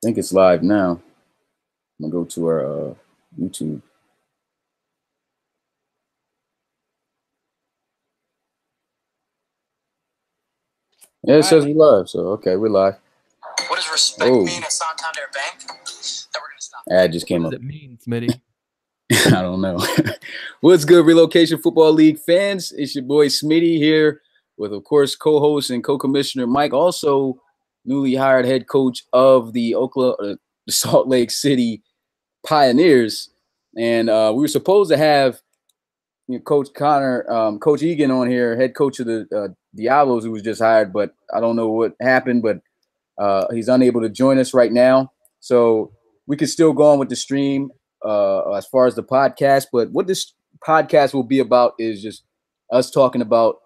think it's live now. I'm gonna go to our YouTube. Yeah, it All right, says Mike. we're live. So okay, we're live. What does respect mean at Santander Bank? That we're gonna stop. Ad just What came does up. it mean, Smitty? I don't know. What's good, Relocation Football League fans? It's your boy Smitty here with, of course, co-host and co-commissioner Mike, also newly hired head coach of the the Salt Lake City Pioneers. And we were supposed to have Coach Connor, Coach Egan on here, head coach of the Diablos, who was just hired, but I don't know what happened, but he's unable to join us right now. So we can still go on with the stream as far as the podcast. But what this podcast will be about is just us talking about,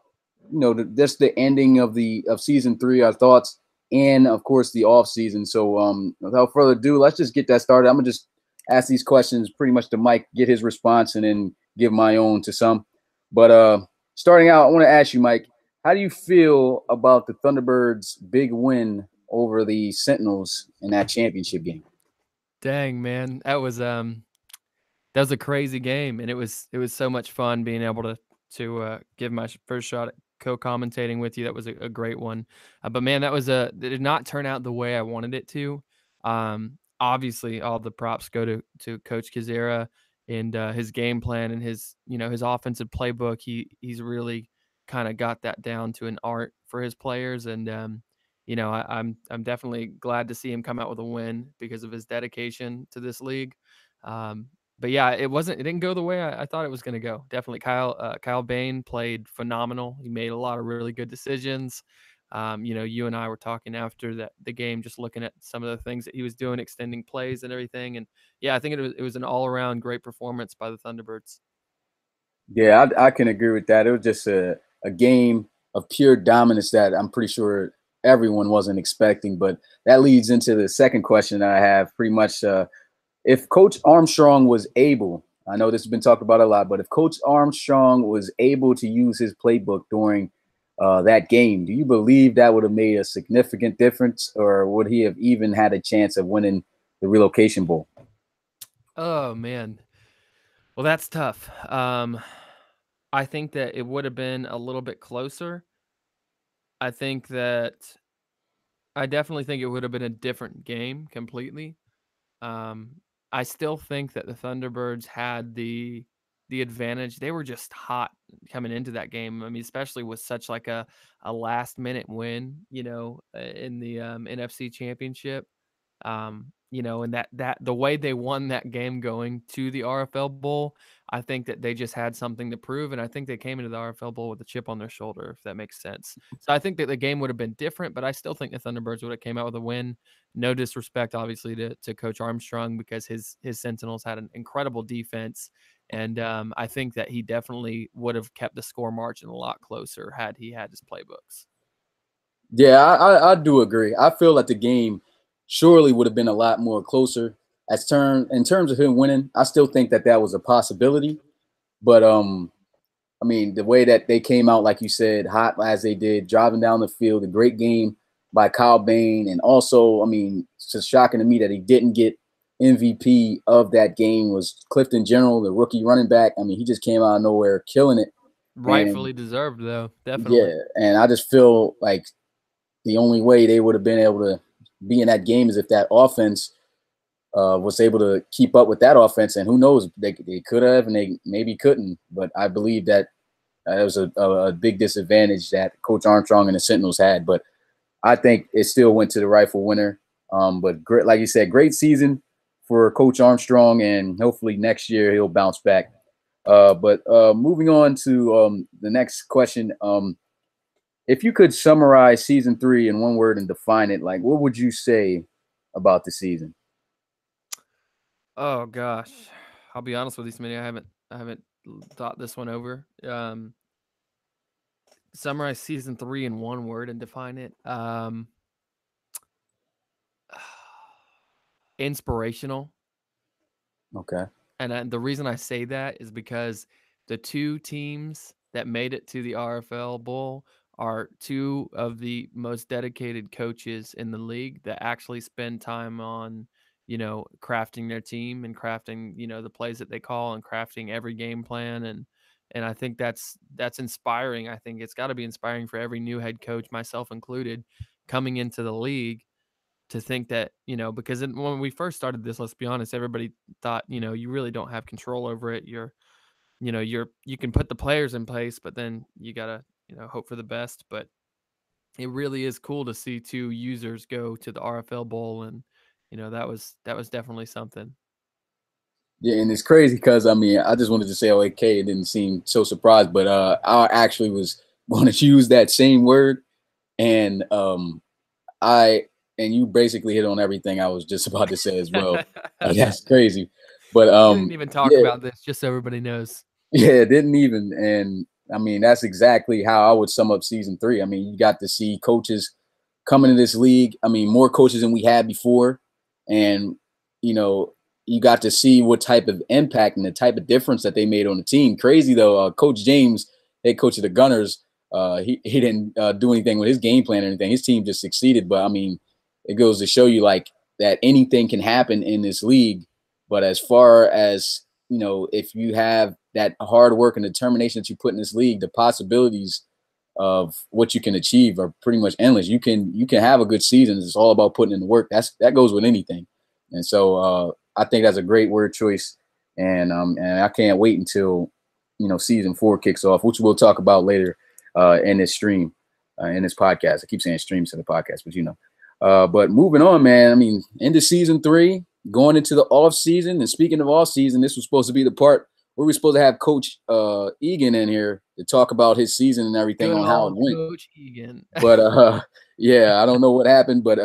just the ending of season 3, our thoughts, and of course the off season. So without further ado, let's just get that started. I'm gonna just ask these questions pretty much to Mike, get his response, and then give my own to some. But starting out, I want to ask you, Mike, how do you feel about the Thunderbirds' big win over the Sentinels in that championship game? Dang, man, that was a crazy game, and it was so much fun being able to give my first shot at co-commentating with you. That was a great one. But man, that did not turn out the way I wanted it to. Obviously, all the props go to Coach Kazera and his game plan and his offensive playbook. He's really kind of got that down to an art for his players, and I'm definitely glad to see him come out with a win because of his dedication to this league. Um, but yeah, it didn't go the way I thought it was going to go. Definitely, Kyle Bain played phenomenal. He made a lot of really good decisions. You and I were talking after the game, just looking at some of the things that he was doing, extending plays and everything. And yeah, I think it was an all around great performance by the Thunderbirds. Yeah, I can agree with that. It was just a game of pure dominance that I'm pretty sure everyone wasn't expecting. But that leads into the second question that I have pretty much. If Coach Armstrong was able, I know this has been talked about a lot, but if Coach Armstrong was able to use his playbook during that game, do you believe that would have made a significant difference, or would he have even had a chance of winning the relocation bowl? Oh man, well that's tough. I think that it would have been a little bit closer. I think that I definitely think it would have been a different game completely. Um, I still think that the Thunderbirds had the advantage. They were just hot coming into that game. I mean, especially with such like a last minute win, in the NFC Championship. And that the way they won that game going to the RFL Bowl, I think that they just had something to prove, and I think they came into the RFL Bowl with a chip on their shoulder, if that makes sense. So I think that the game would have been different, but I still think the Thunderbirds would have came out with a win. No disrespect, obviously, to Coach Armstrong because his Sentinels had an incredible defense, and I think that he definitely would have kept the score margin a lot closer had he had his playbooks. Yeah, I do agree. I feel that the game surely would have been a lot more closer. In terms of him winning, I still think that that was a possibility. But I mean, the way that they came out, like you said, hot as they did, driving down the field, a great game by Kyle Bain. And also, I mean, it's just shocking to me that he didn't get MVP of that game was Clifton General, the rookie running back. I mean, he just came out of nowhere killing it. And Rightfully deserved, though, yeah, definitely. and I just feel like the only way they would have been able to be in that game is if that offense was able to keep up with that offense. And who knows, they could have and they maybe couldn't. But I believe that it was a big disadvantage that Coach Armstrong and the Sentinels had. But I think it still went to the rightful winner. But great, like you said, great season for Coach Armstrong, and hopefully next year he'll bounce back. But moving on to the next question. If you could summarize season 3 in one word and define it, like what would you say about the season? Oh gosh, I'll be honest with you, Smitty. I haven't thought this one over. Summarize season 3 in one word and define it. Inspirational. Okay. And the reason I say that is because the two teams that made it to the RFL Bowl are two of the most dedicated coaches in the league that actually spend time on, crafting their team and crafting, the plays that they call and crafting every game plan. And I think that's inspiring. I think it's got to be inspiring for every new head coach, myself included, coming into the league, to think that, because when we first started this, let's be honest, everybody thought, you really don't have control over it. You can put the players in place, but then you gotta, hope for the best. But it really is cool to see two users go to the RFL Bowl, and that was definitely something. Yeah, and it's crazy because I just wanted to say okay, it didn't seem so surprised, but I actually was going to use that same word, and I and you basically hit on everything I was just about to say as well. That's crazy, but You didn't even talk yeah, about this, just so everybody knows. yeah, didn't even. And that's exactly how I would sum up season 3. You got to see coaches coming to this league. More coaches than we had before. And, you know, you got to see what type of impact and the type of difference that they made on the team. Crazy, though, Coach James, head coach of the Gunners, he didn't do anything with his game plan or anything. His team just succeeded. But, it goes to show you, like, that anything can happen in this league. But as far as, if you have that hard work and determination that you put in this league, the possibilities of what you can achieve are pretty much endless. You can have a good season. It's all about putting in the work. That goes with anything. And so I think that's a great word choice. And I can't wait until season 4 kicks off, which we'll talk about later in this stream, in this podcast. I keep saying stream instead of podcast, but but moving on, man. Into season 3, going into the off season. And speaking of off season, this was supposed to be the part where we're supposed to have Coach Egan in here to talk about his season and everything Good on how it old went. Coach Egan. But yeah, I don't know what happened, but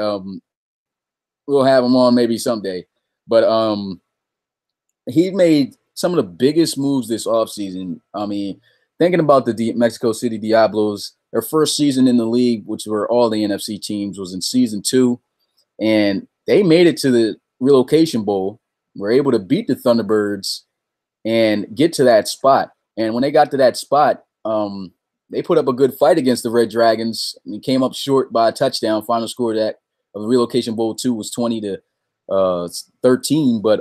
we'll have him on maybe someday. But he made some of the biggest moves this offseason. Thinking about the Mexico City Diablos, their first season in the league, which were all the NFC teams, was in season 2. And they made it to the relocation bowl, were able to beat the Thunderbirds and get to that spot. And when they got to that spot, they put up a good fight against the Red Dragons and came up short by a touchdown. Final score of the relocation bowl 2 was 20-13. But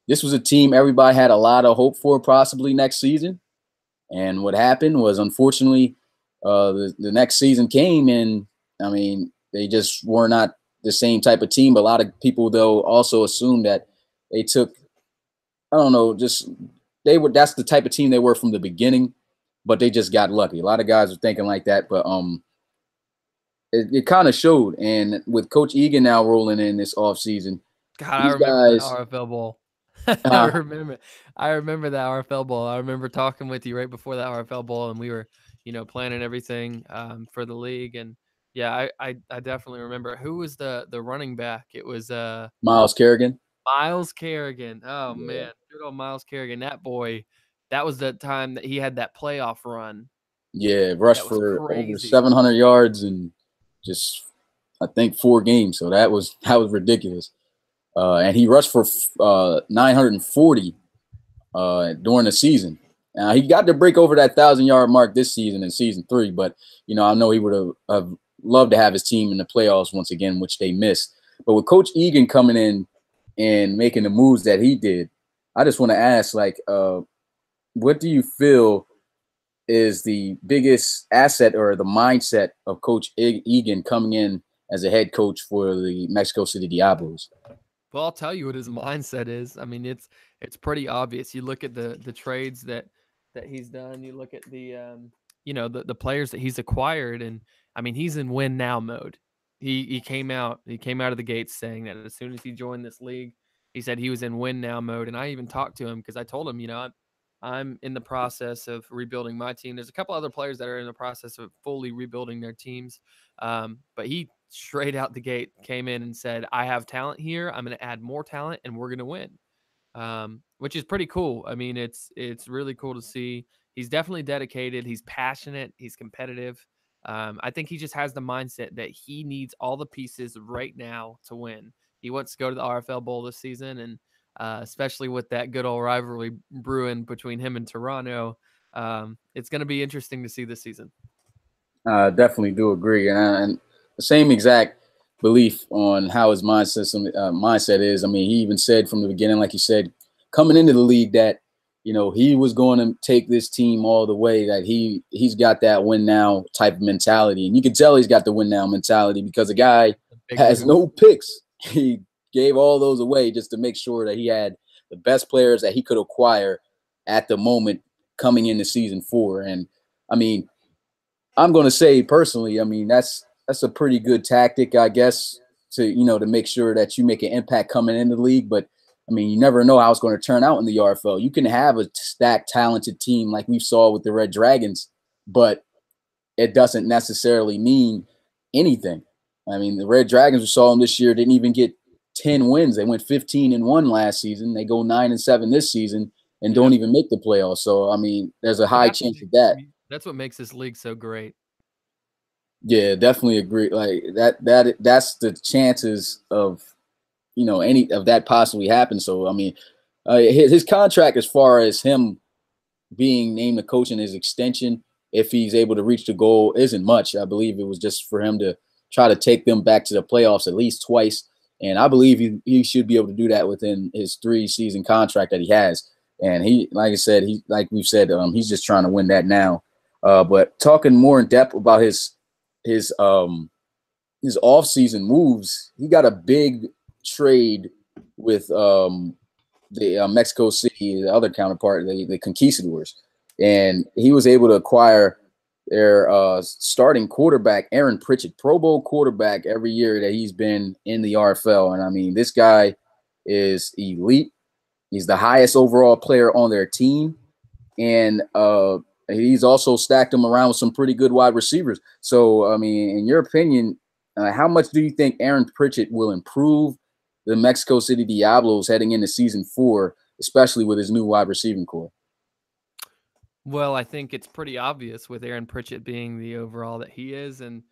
this was a team everybody had a lot of hope for possibly next season. And what happened was, unfortunately, the next season came, and they just were not the same type of team. But a lot of people, though, also assumed that they took, I don't know, just that's the type of team they were from the beginning, but they just got lucky. A lot of guys were thinking like that, but it kind of showed. And with Coach Egan now rolling in this offseason, God, I these remember guys, that RFL Bowl. I remember that RFL Bowl. I remember talking with you right before that RFL Bowl, and we were, planning everything for the league. And yeah, I definitely remember. Who was the running back? It was Miles Kerrigan. Miles Kerrigan. Oh Yeah. man, good old Miles Kerrigan. That boy, that was the time that he had that playoff run. Yeah, rushed for over 700 yards and just, I think, 4 games. So that was ridiculous. And he rushed for 940 during the season. Now he got to break over that 1,000-yard mark this season in season 3, but I know he would have loved to have his team in the playoffs once again, which they missed. But with Coach Egan coming in and making the moves that he did, I just want to ask, like, what do you feel is the biggest asset or the mindset of Coach Egan coming in as a head coach for the Mexico City Diablos? Well, I'll tell you what his mindset is. It's pretty obvious. You look at the trades that he's done. You look at the the players that he's acquired, and he's in win now mode. He came out of the gates saying that as soon as he joined this league, he said he was in win now mode. And I even talked to him because I told him, I'm in the process of rebuilding my team. There's a couple other players that are in the process of fully rebuilding their teams. But he straight out the gate came in and said, I have talent here. I'm going to add more talent and we're going to win. Which is pretty cool. It's really cool to see. He's definitely dedicated. He's passionate. He's competitive. I think he just has the mindset that he needs all the pieces right now to win. He wants to go to the RFL Bowl this season, and especially with that good old rivalry brewing between him and Toronto, it's going to be interesting to see this season. I definitely do agree, and the same exact belief on how his mindset is. I mean, he even said from the beginning, like you said, coming into the league, that he was going to take this team all the way. That he's got that win now type of mentality, and you can tell he's got the win now mentality because the guy Big has move. no picks. He gave all those away just to make sure that he had the best players that he could acquire at the moment coming into season 4. And I mean, I'm going to say personally, I mean, that's a pretty good tactic, I guess, to make sure that you make an impact coming in the league. But I mean, you never know how it's going to turn out in the RFL. You can have a stacked, talented team like we saw with the Red Dragons, but it doesn't necessarily mean anything. I mean, the Red Dragons we saw them this year didn't even get 10 wins. They went 15-1 last season. They go 9-7 this season and Yeah. don't even make the playoffs. So I mean, there's a But high chance of that. that's what makes this league so great. Yeah, definitely agree. Like that's the chances of any of that possibly happen. So I mean, his contract as far as him being named the coach in his extension, if he's able to reach the goal, isn't much. I believe it was just for him to try to take them back to the playoffs at least twice, and I believe he should be able to do that within his 3-season contract that he has. And he, like I said, like we've said, he's just trying to win that now. But talking more in depth about his um his offseason moves, he got a big trade with the Mexico City, the other counterpart, the Conquistadors, and he was able to acquire their starting quarterback, Aaron Pritchett, Pro Bowl quarterback every year that he's been in the RFL. And I mean, this guy is elite. He's the highest overall player on their team, and he's also stacked them around with some pretty good wide receivers. So, I mean, in your opinion, how much do you think Aaron Pritchett will improve the Mexico City Diablos heading into season 4, especially with his new wide receiving core? Well, I think it's pretty obvious with Aaron Pritchett being the overall that he is and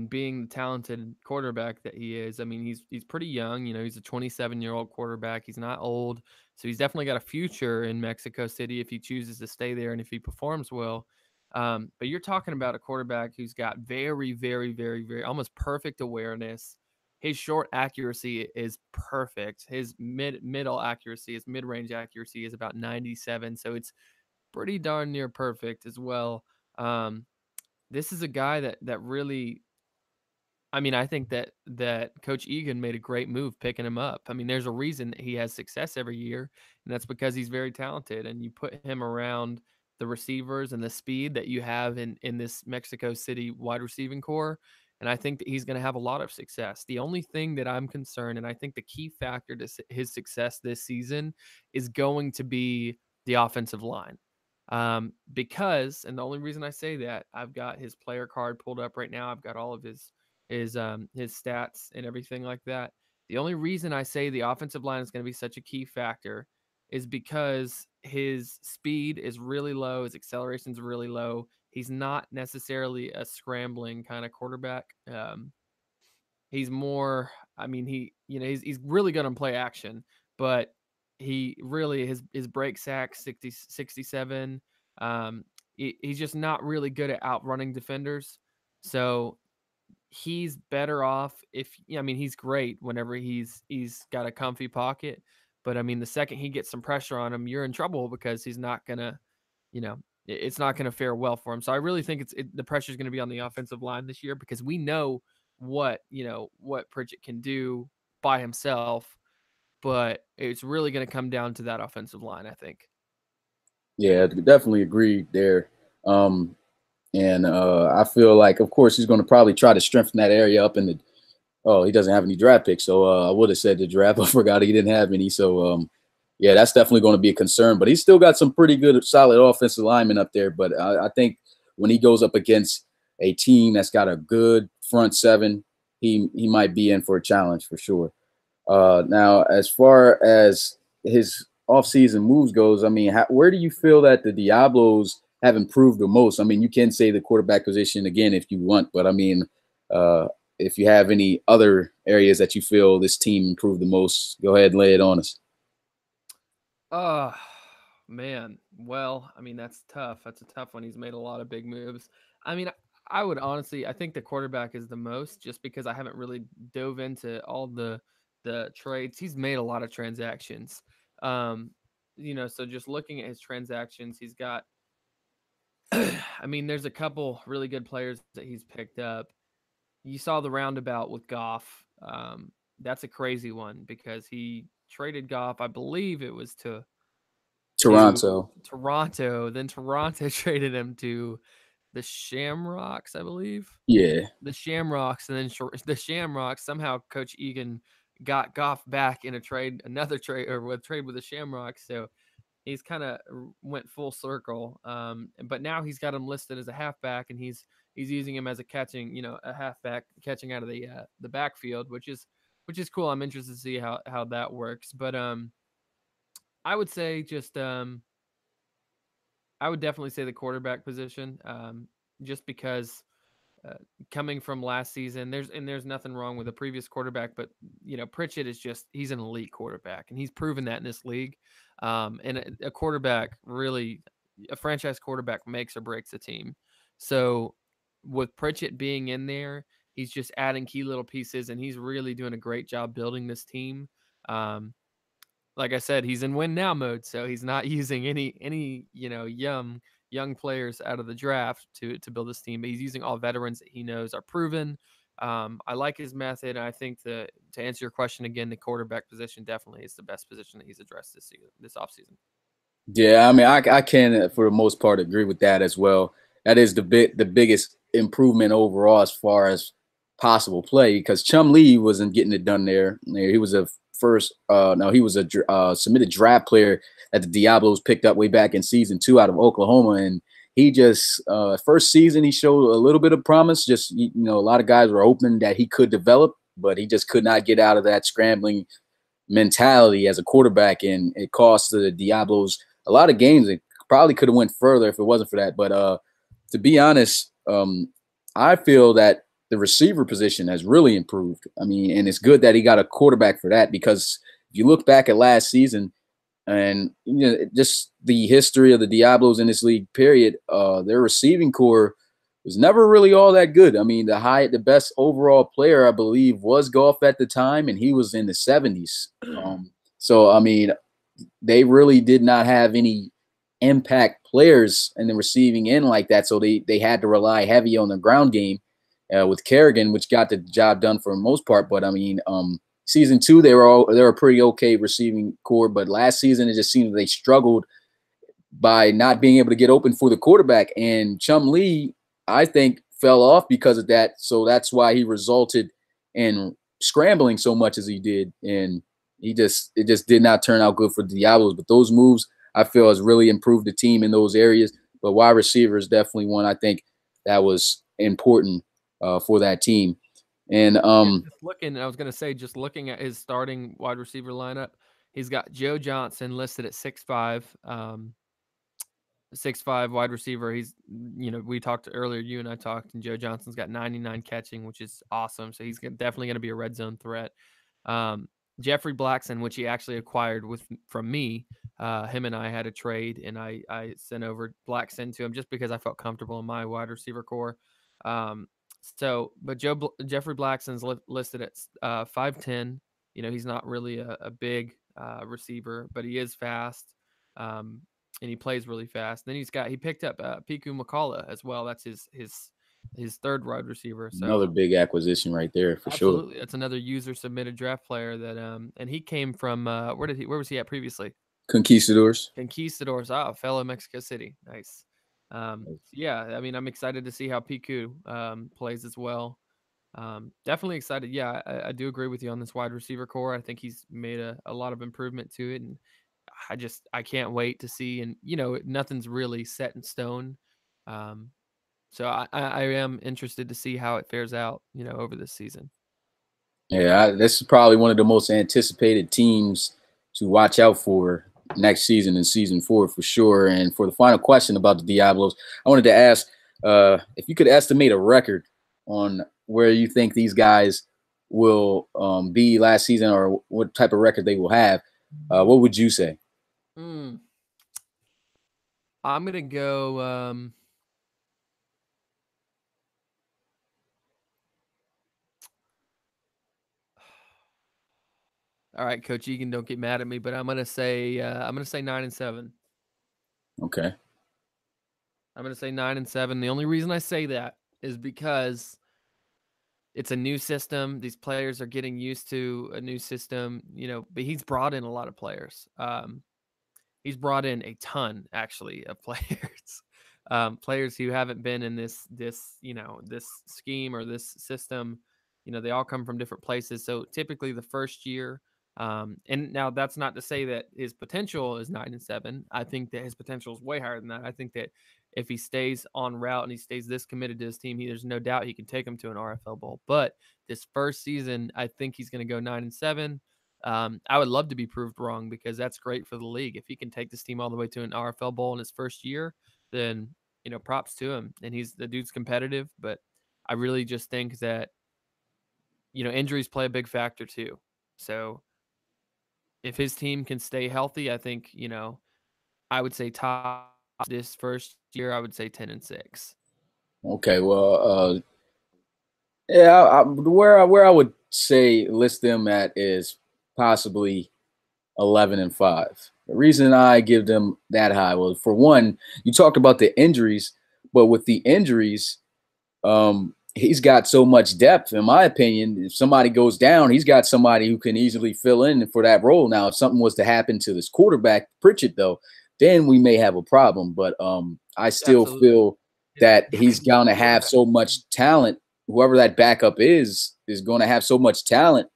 being the talented quarterback that he is. I mean, he's pretty young, he's a 27-year-old quarterback. He's not old. So he's definitely got a future in Mexico City if he chooses to stay there and if he performs well. But you're talking about a quarterback who's got very, very, very, very almost perfect awareness. His short accuracy is perfect. His middle accuracy, his mid-range accuracy is about 97. So it's pretty darn near perfect as well. Um, this is a guy that really, I mean, I think that Coach Egan made a great move picking him up. I mean, there's a reason that he has success every year, and that's because he's very talented. And you put him around the receivers and the speed that you have in this Mexico City wide receiving core, and I think that he's going to have a lot of success. The only thing that I'm concerned, and I think the key factor to his success this season is going to be the offensive line. Because, and the only reason I say that, I've got his player card pulled up right now. I've got all of his stats and everything like that. The only reason I say the offensive line is going to be such a key factor is because his speed is really low, his acceleration is really low. He's not necessarily a scrambling kind of quarterback. He's more, I mean, he's really good on play action, but he really his break sack 67. He's just not really good at outrunning defenders. So he's better off if, I mean, he's great whenever he's got a comfy pocket, but I mean, the second he gets some pressure on him, you're in trouble because he's not gonna, you know, it's not gonna fare well for him. So I really think the pressure is gonna be on the offensive line this year because we know what Pritchett can do by himself, but it's really gonna come down to that offensive line, I think. Yeah, definitely agree there. Um, and I feel like, of course, he's going to probably try to strengthen that area up in the. Oh, he doesn't have any draft picks, so I would have said the draft. I forgot he didn't have any. So yeah, that's definitely going to be a concern. But he's still got some pretty good, solid offensive linemen up there. But I think when he goes up against a team that's got a good front seven, he might be in for a challenge for sure. Now, as far as his offseason moves goes, I mean, where do you feel that the Diablos have improved the most? I mean, you can say the quarterback position again if you want, but I mean, uh, if you have any other areas that you feel this team improved the most, go ahead and lay it on us. Oh, man. Well, I mean, that's tough. That's a tough one. He's made a lot of big moves. I mean, I would honestly, I think the quarterback is the most, just because I haven't really dove into all the trades. He's made a lot of transactions. Um, so just looking at his transactions, he's got I mean, there's a couple really good players that he's picked up. You saw the roundabout with Goff. That's a crazy one because he traded Goff, I believe it was to Toronto. Toronto. Then Toronto traded him to the Shamrocks, I believe. Yeah. The Shamrocks, and then the Shamrocks, somehow Coach Egan got Goff back in another trade, or with trade with the Shamrocks. So he's kind of went full circle. But now he's got him listed as a halfback, and he's using him as a a halfback catching out of the backfield, which is cool. I'm interested to see how that works. But I would say I would definitely say the quarterback position, just because uh, coming from last season, there's nothing wrong with the previous quarterback, but Pritchett is he's an elite quarterback, and he's proven that in this league. And a quarterback really, a franchise quarterback makes or breaks a team. So with Pritchett being in there, he's just adding key little pieces, and he's really doing a great job building this team. Like I said, he's in win now mode, so he's not using any young players out of the draft to build this team. But he's using all veterans that he knows are proven. I like his method. I think to answer your question again, the quarterback position definitely is the best position that he's addressed this offseason. Yeah, I mean, I can for the most part agree with that as well. That is the biggest improvement overall as far as possible play, because Chum Lee wasn't getting it done there. He was a he was a submitted draft player that the Diablos picked up way back in season 2 out of Oklahoma, and he just first season he showed a little bit of promise. Just a lot of guys were hoping that he could develop, but he just could not get out of that scrambling mentality as a quarterback, and it cost the Diablos a lot of games. It probably could have went further if it wasn't for that. But to be honest, I feel that the receiver position has really improved. I mean, and it's good that he got a quarterback for that, because if you look back at last season and just the history of the Diablos in this league, period, their receiving core was never really all that good. I mean, the best overall player, I believe, was Goff at the time, and he was in the 70s. So, I mean, they really did not have any impact players in the receiving end like that. So they had to rely heavy on the ground game with Kerrigan, which got the job done for the most part. But I mean, season 2, they were a pretty okay receiving core, but last season it just seemed they struggled by not being able to get open for the quarterback. And Chum Lee, I think, fell off because of that. So that's why he resulted in scrambling so much as he did. And it just did not turn out good for the Diablos. But those moves, I feel, has really improved the team in those areas. But wide receiver is definitely one I think that was important for that team. And I was going to say, just looking at his starting wide receiver lineup, he's got Joe Johnson listed at 6'5", 6'5" wide receiver. He's, we talked earlier, you and I talked, and Joe Johnson's got 99 catching, which is awesome. So he's definitely going to be a red zone threat. Jeffrey Blackson, which he actually acquired from me, him and I had a trade, and I sent over Blackson to him just because I felt comfortable in my wide receiver core. But Jeffrey Blackson's listed at 5'10". He's not really a big receiver, but he is fast, and he plays really fast. Then he picked up Piku McCullough as well. That's his third wide receiver. So another big acquisition right there for absolutely, sure. that's another user submitted draft player that and he came from where was he at previously? Conquistadors. Fellow Mexico City. Nice. Yeah, I mean, I'm excited to see how Piku plays as well. Definitely excited. Yeah, I do agree with you on this wide receiver core. I think he's made a lot of improvement to it, and I can't wait to see. And nothing's really set in stone. So I am interested to see how it fares out, over this season. Yeah, this is probably one of the most anticipated teams to watch out for next season in season 4 for sure. And for the final question about the Diablos, I wanted to ask if you could estimate a record on where you think these guys will be last season, or what type of record they will have. What would you say? I'm going to go All right, Coach Egan, don't get mad at me, but I'm gonna say 9-7. Okay. I'm gonna say 9-7. The only reason I say that is because it's a new system. These players are getting used to a new system, but he's brought in a lot of players. He's brought in a ton, actually, of players, players who haven't been in this scheme or this system. They all come from different places. So typically the first year, and now that's not to say that his potential is 9-7. I think that his potential is way higher than that. I think that if he stays on route and he stays this committed to his team, there's no doubt he can take him to an RFL bowl. But this first season, I think he's going to go 9-7. I would love to be proved wrong because that's great for the league. If he can take this team all the way to an RFL bowl in his first year, then props to him. And the dude's competitive, but I really just think that injuries play a big factor too. So if his team can stay healthy, I think I would say top this first year. I would say 10-6. Okay, well, yeah, where I would say list them at is possibly 11-5. The reason I give them that high was, for one, you talked about the injuries, but with the injuries, he's got so much depth. In my opinion, if somebody goes down, he's got somebody who can easily fill in for that role. Now, if something was to happen to this quarterback, Pritchett, though, then we may have a problem. But I still feel that he's going to have so much talent. Whoever that backup is going to have so much talent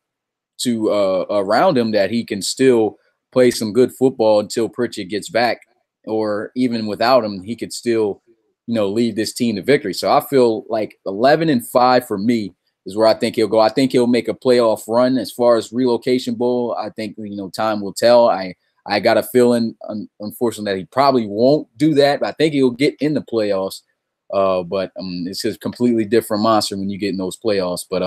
to around him that he can still play some good football until Pritchett gets back, or even without him, he could still, lead this team to victory. So I feel like 11-5 for me is where I think he'll go. I think he'll make a playoff run. As far as relocation bowl, I think, time will tell. I got a feeling, unfortunately, that he probably won't do that. But I think he'll get in the playoffs. But it's just a completely different monster when you get in those playoffs. But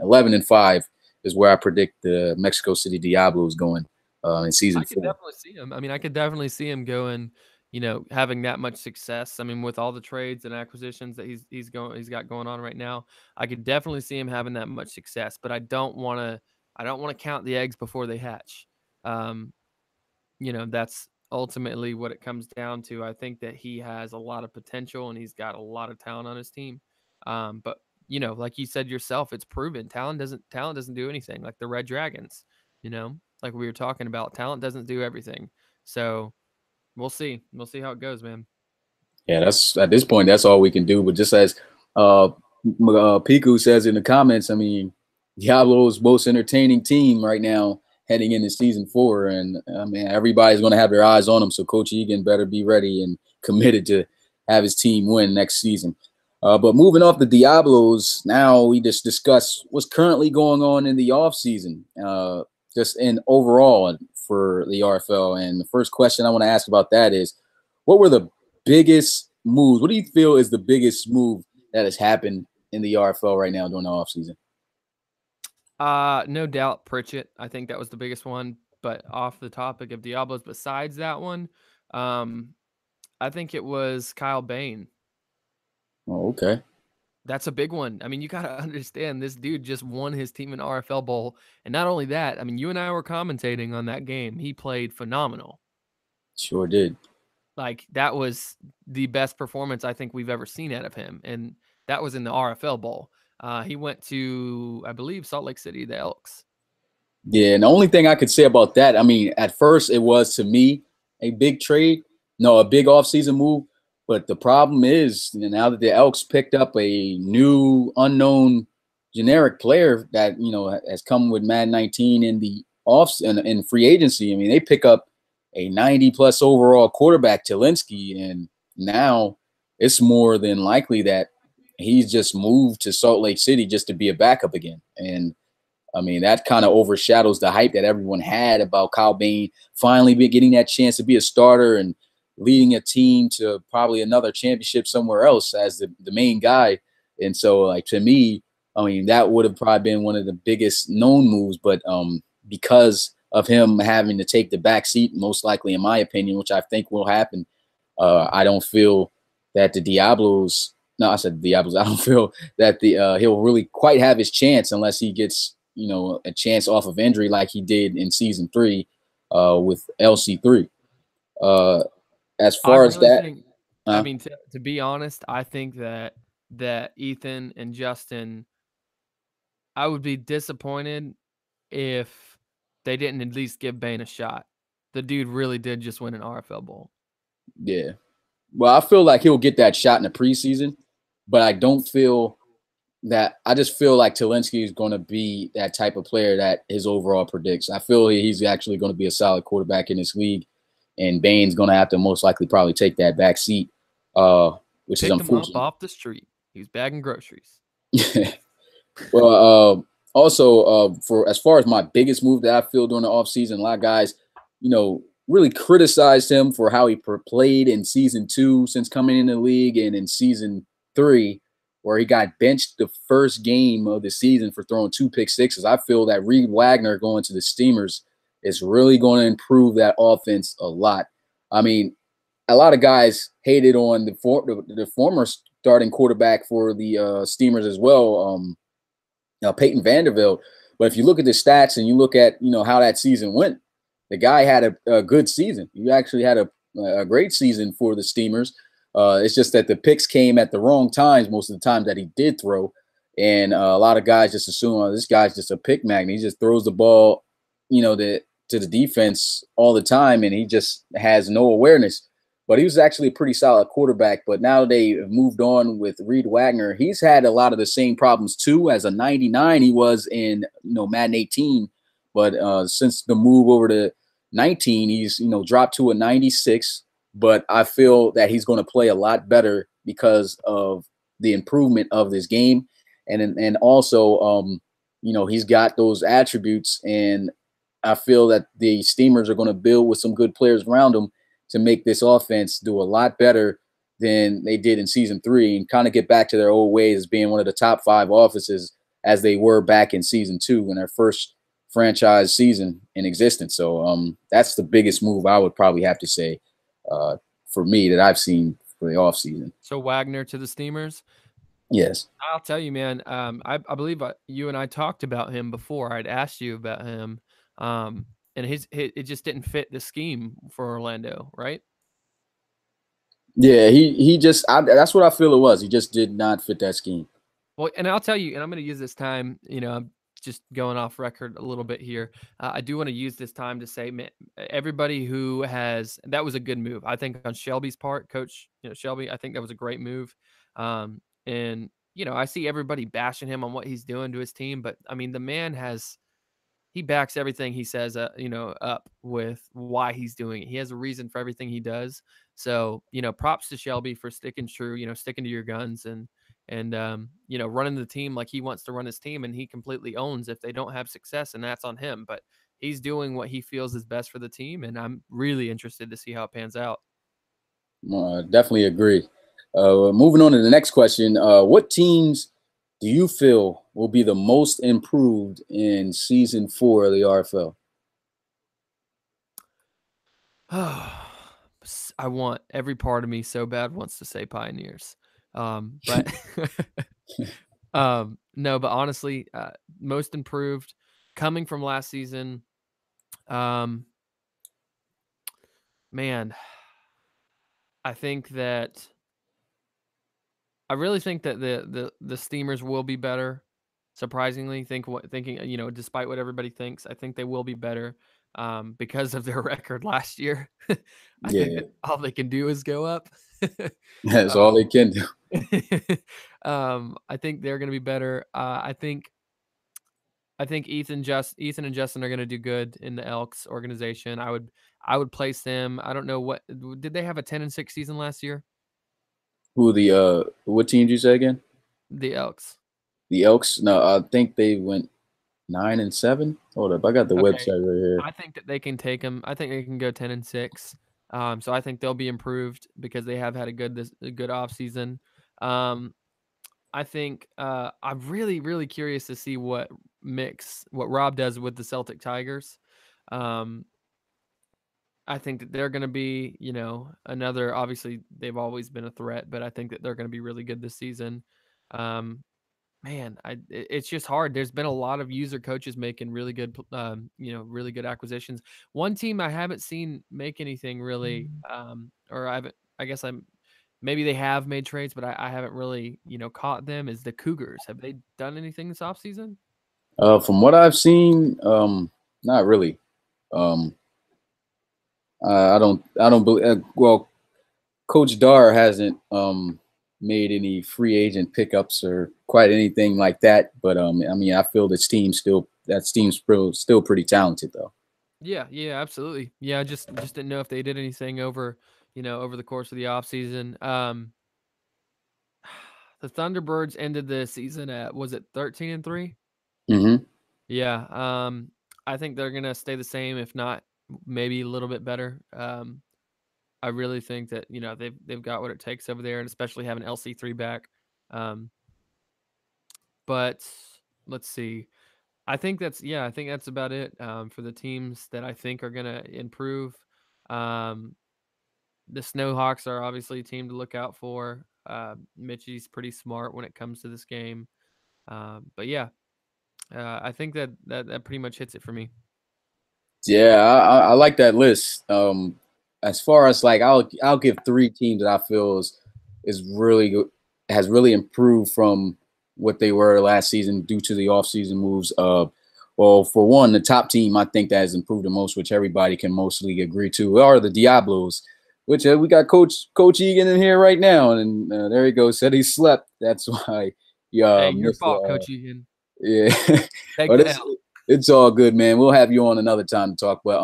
11-5 is where I predict the Mexico City Diablos going in season 4. I could definitely see him. I mean, I could definitely see him going, having that much success. I mean, with all the trades and acquisitions that he's got going on right now, I could definitely see him having that much success. But I don't want to count the eggs before they hatch. That's ultimately what it comes down to. I think that he has a lot of potential and he's got a lot of talent on his team. But like you said yourself, it's proven talent doesn't do anything. Like the Red Dragons, like we were talking about, talent doesn't do everything. So we'll see how it goes, man. Yeah, that's at this point, that's all we can do. But just as Piku says in the comments, I mean, Diablo's most entertaining team right now heading into season 4. And I mean, everybody's going to have their eyes on him. So Coach Egan better be ready and committed to have his team win next season. But moving off the Diablos, now we just discuss what's currently going on in the offseason, just in overall for the RFL. And the first question I want to ask about that is, what were the biggest moves? What do you feel is the biggest move that has happened in the RFL right now during the offseason? No doubt Pritchett. I think that was the biggest one. But off the topic of Diablos, besides that one, I think it was Kyle Bain. Oh, okay. That's a big one. I mean, you got to understand, this dude just won his team an RFL bowl. And not only that, I mean, you and I were commentating on that game. He played phenomenal. Sure did. Like, that was the best performance I think we've ever seen out of him. And that was in the RFL bowl. He went to, I believe, Salt Lake City, the Elks. Yeah, and the only thing I could say about that, I mean, at first it was, to me, a big trade. No, a big offseason move. But the problem is, now that the Elks picked up a new unknown generic player that, has come with Madden 19 in the in free agency. I mean, they pick up a 90+ overall quarterback, Talinsky, and now it's more than likely that he's just moved to Salt Lake City just to be a backup again. And I mean, that kind of overshadows the hype that everyone had about Kyle Bain finally getting that chance to be a starter and leading a team to probably another championship somewhere else as the main guy. And so, like, to me, I mean, that would have probably been one of the biggest known moves. But because of him having to take the back seat, most likely, in my opinion, which I think will happen, I don't feel that the Diablos – no, I said Diablos. I don't feel that he'll really quite have his chance unless he gets a chance off of injury like he did in season 3 with LC3. As I far as really that, think, I mean, to be honest, I think that Ethan and Justin, I would be disappointed if they didn't at least give Bane a shot. The dude really did just win an RFL Bowl. yeah. Well, I feel like he'll get that shot in the preseason, but I don't feel that. I just feel like Talinsky is going to be that type of player that his overall predicts. I feel he's actually going to be a solid quarterback in this league, and Bane's going to have to most likely probably take that back seat, which is Picked him up unfortunate. off the street. He was bagging groceries. Well, also for as far as my biggest move that I feel during the offseason, a lot of guys, really criticized him for how he played in season 2 since coming in the league, and in season 3, where he got benched the first game of the season for throwing 2 pick sixes. I feel that Reed Wagner going to the Steamers is really going to improve that offense a lot. I mean, a lot of guys hated on the former starting quarterback for the Steamers as well, Peyton Vanderbilt. But if you look at the stats and you look at how that season went, the guy had a good season. He actually had a great season for the Steamers. It's just that the picks came at the wrong times most of the time that he did throw, and a lot of guys just assume, oh, this guy's just a pick magnet. He just throws the ball, to the defense all the time, and he just has no awareness. But he was actually a pretty solid quarterback. But now they have moved on with Reed Wagner. He's had a lot of the same problems too. As a 99, he was in Madden 18, but since the move over to 19, he's dropped to a 96. But I feel that he's going to play a lot better because of the improvement of this game, and also he's got those attributes, and I feel that the Steamers are going to build with some good players around him to make this offense do a lot better than they did in season 3, and kind of get back to their old ways as being one of the top 5 offices as they were back in season 2 in their first franchise season in existence. So that's the biggest move I would probably have to say for me that I've seen for the offseason. So Wagner to the Steamers? Yes. I'll tell you, man. I believe you and I talked about him before. I'd asked you about him, and it just didn't fit the scheme for Orlando, right? Yeah, he just that's what I feel it was. He just did not fit that scheme. Well, and I'll tell you, and I'm going to use this time, I'm just going off record a little bit here. I do want to use this time to say, man, everybody who that was a good move. I think on Shelby's part, Coach, Shelby, I think that was a great move. And, I see everybody bashing him on what he's doing to his team, but I mean, the man he backs everything he says, up with why he's doing it. He has a reason for everything he does. So, props to Shelby for sticking true, sticking to your guns and running the team like he wants to run his team, and he completely owns if they don't have success, and that's on him. But he's doing what he feels is best for the team, and I'm really interested to see how it pans out. Definitely agree. Moving on to the next question. What teams do you feel will be the most improved in season 4 of the RFL? I want every part of me so bad wants to say Pioneers. But no, but honestly, most improved coming from last season. Man, I really think that the Steamers will be better. Surprisingly, thinking, despite what everybody thinks, I think they will be better because of their record last year. I think that all they can do is go up. That's all they can do. I think they're going to be better. I think Ethan and Justin are going to do good in the Elks organization. I would place them. I don't know what did they have a 10-6 season last year? What team did you say again? The Elks. The Elks? No, I think they went 9-7. Hold up, I got the website right here. I think that they can take them. I think they can go 10-6. So I think they'll be improved because they have had a good off season. I think I'm really, really curious to see what Rob does with the Celtic Tigers. I think that they're going to be, another, obviously they've always been a threat, but I think that they're going to be really good this season. man, it's just hard. There's been a lot of user coaches making really good, really good acquisitions. One team I haven't seen make anything really, or I haven't. I guess maybe they have made trades, but I haven't really, caught them. Is the Cougars? Have they done anything this offseason? From what I've seen, not really. Um, I don't believe. Well, Coach Dar hasn't made any free agent pickups or quite anything like that. But I mean, I feel that team's still pretty talented though. Yeah, absolutely. Yeah, I just didn't know if they did anything over, over the course of the offseason. The Thunderbirds ended the season at, was it 13-3? Mm-hmm. Yeah. I think they're gonna stay the same, if not maybe a little bit better. I really think that they've got what it takes over there, and especially having LC3 back. But let's see. I think that's about it for the teams that I think are gonna improve. Um, the Snowhawks are obviously a team to look out for. Mitchie's pretty smart when it comes to this game. But yeah, I think that pretty much hits it for me. Yeah, I like that list. As far as like, I'll give 3 teams that I feel is really good, has really improved from what they were last season due to the offseason moves. Well, for one, the top team I think that has improved the most, which everybody can mostly agree to, are the Diablos. Which we got Coach Egan in here right now, and there he goes. Said he slept. That's why. Yeah, Hey, your fault, Coach Egan. Yeah, Take but the L. it's all good, man. We'll have you on another time to talk. But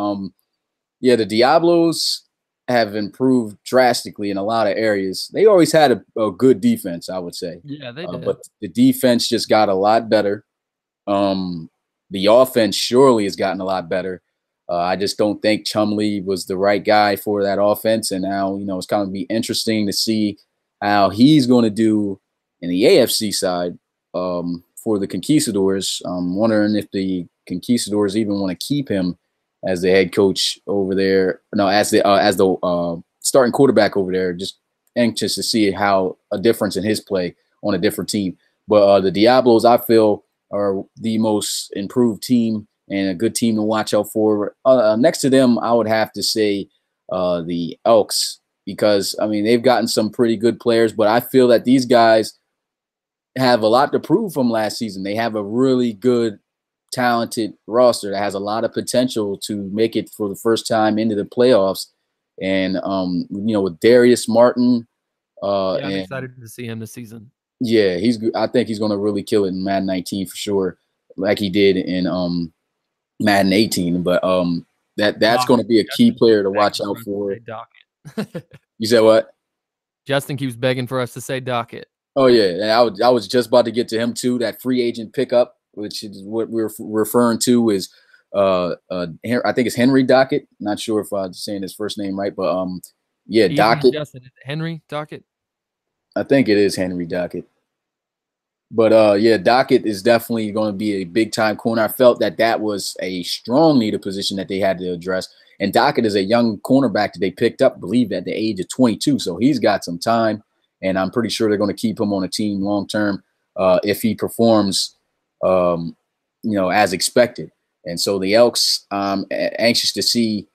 yeah, the Diablos have improved drastically in a lot of areas. They always had a good defense, I would say. Yeah, they did. But the defense just got a lot better. The offense surely has gotten a lot better. I just don't think Chumlee was the right guy for that offense. And now, it's going to be interesting to see how he's going to do in the AFC side for the Conquistadors. I'm wondering if the Conquistadors even want to keep him as the head coach over there. No, as the starting quarterback over there. Just anxious to see how a difference in his play on a different team. But the Diablos, I feel, are the most improved team and a good team to watch out for. Next to them, I would have to say the Elks, because, I mean, they've gotten some pretty good players, but I feel that these guys have a lot to prove from last season. They have a really good, talented roster that has a lot of potential to make it for the first time into the playoffs. And, with Darius Martin. I'm and excited to see him this season. Yeah, I think he's going to really kill it in Madden 19 for sure, like he did in Madden 18. But that's going to be a key player to watch out for. You said what? Justin keeps begging for us to say Docket. Oh yeah, and I was just about to get to him too. That free agent pickup, which is what we're referring to, is I think it's Henry Docket. Not sure if I'm saying his first name right, but yeah, Docket. Justin, is it Henry Docket? I think it is Henry Docket. But yeah, Docket is definitely going to be a big time corner. I felt that was a strong needed position that they had to address. And Docket is a young cornerback that they picked up, I believe, at the age of 22. So he's got some time, and I'm pretty sure they're going to keep him on a team long term if he performs, as expected. And so the Elks, anxious to see,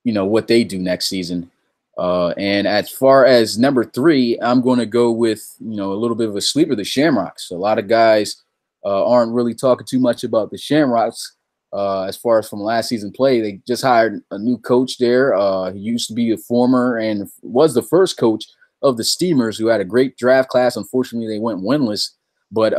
what they do next season. And as far as number 3, I'm going to go with, a little bit of a sleeper, the Shamrocks. A lot of guys aren't really talking too much about the Shamrocks as far as from last season play. They just hired a new coach there. He used to be a former and was the first coach of the Steamers, who had a great draft class. Unfortunately, they went winless. But,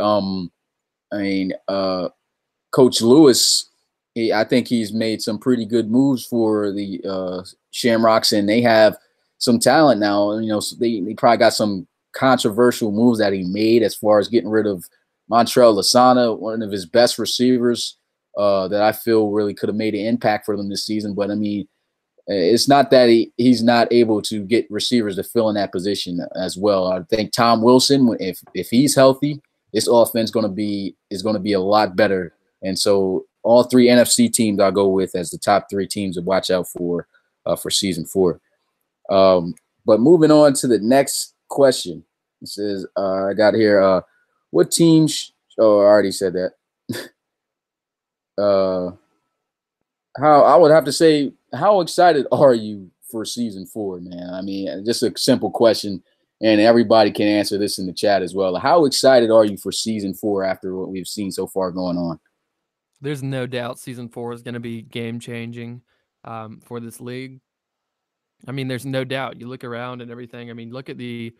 Coach Lewis, I think he's made some pretty good moves for the Shamrocks, and they have some talent now. So they probably got some controversial moves that he made as far as getting rid of Montrell Lasana, one of his best receivers that I feel really could have made an impact for them this season. But, I mean, it's not that he's not able to get receivers to fill in that position as well. I think Tom Wilson, if he's healthy, this offense is going to be a lot better. And so all 3 NFC teams I'll go with as the top 3 teams to watch out for season 4. But moving on to the next question, it says, I got here, what teams Oh, I already said that. uh, how I would have to say, how excited are you for season 4, man? I mean, just a simple question, and everybody can answer this in the chat as well. How excited are you for season 4 after what we've seen so far going on? There's no doubt season 4 is going to be game changing for this league. I mean, there's no doubt. You look around and everything. I mean, look at the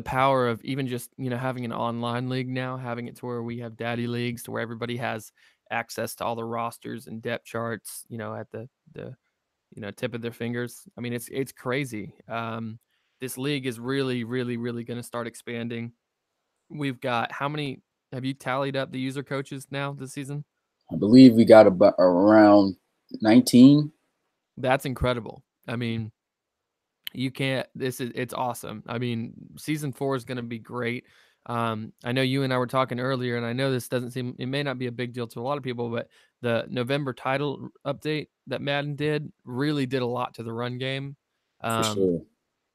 power of even just, having an online league now, having it to where we have daddy leagues to where everybody has access to all the rosters and depth charts, at the tip of their fingers. I mean, it's crazy. This league is really, really, really going to start expanding. We've got how many? Have you tallied up the user coaches now this season? I believe we got about around 19. That's incredible. I mean, you can't. It's awesome. I mean, season 4 is going to be great. I know you and I were talking earlier, and I know this doesn't seem. It may not be a big deal to a lot of people, but the November title update that Madden really did a lot to the run game. For sure.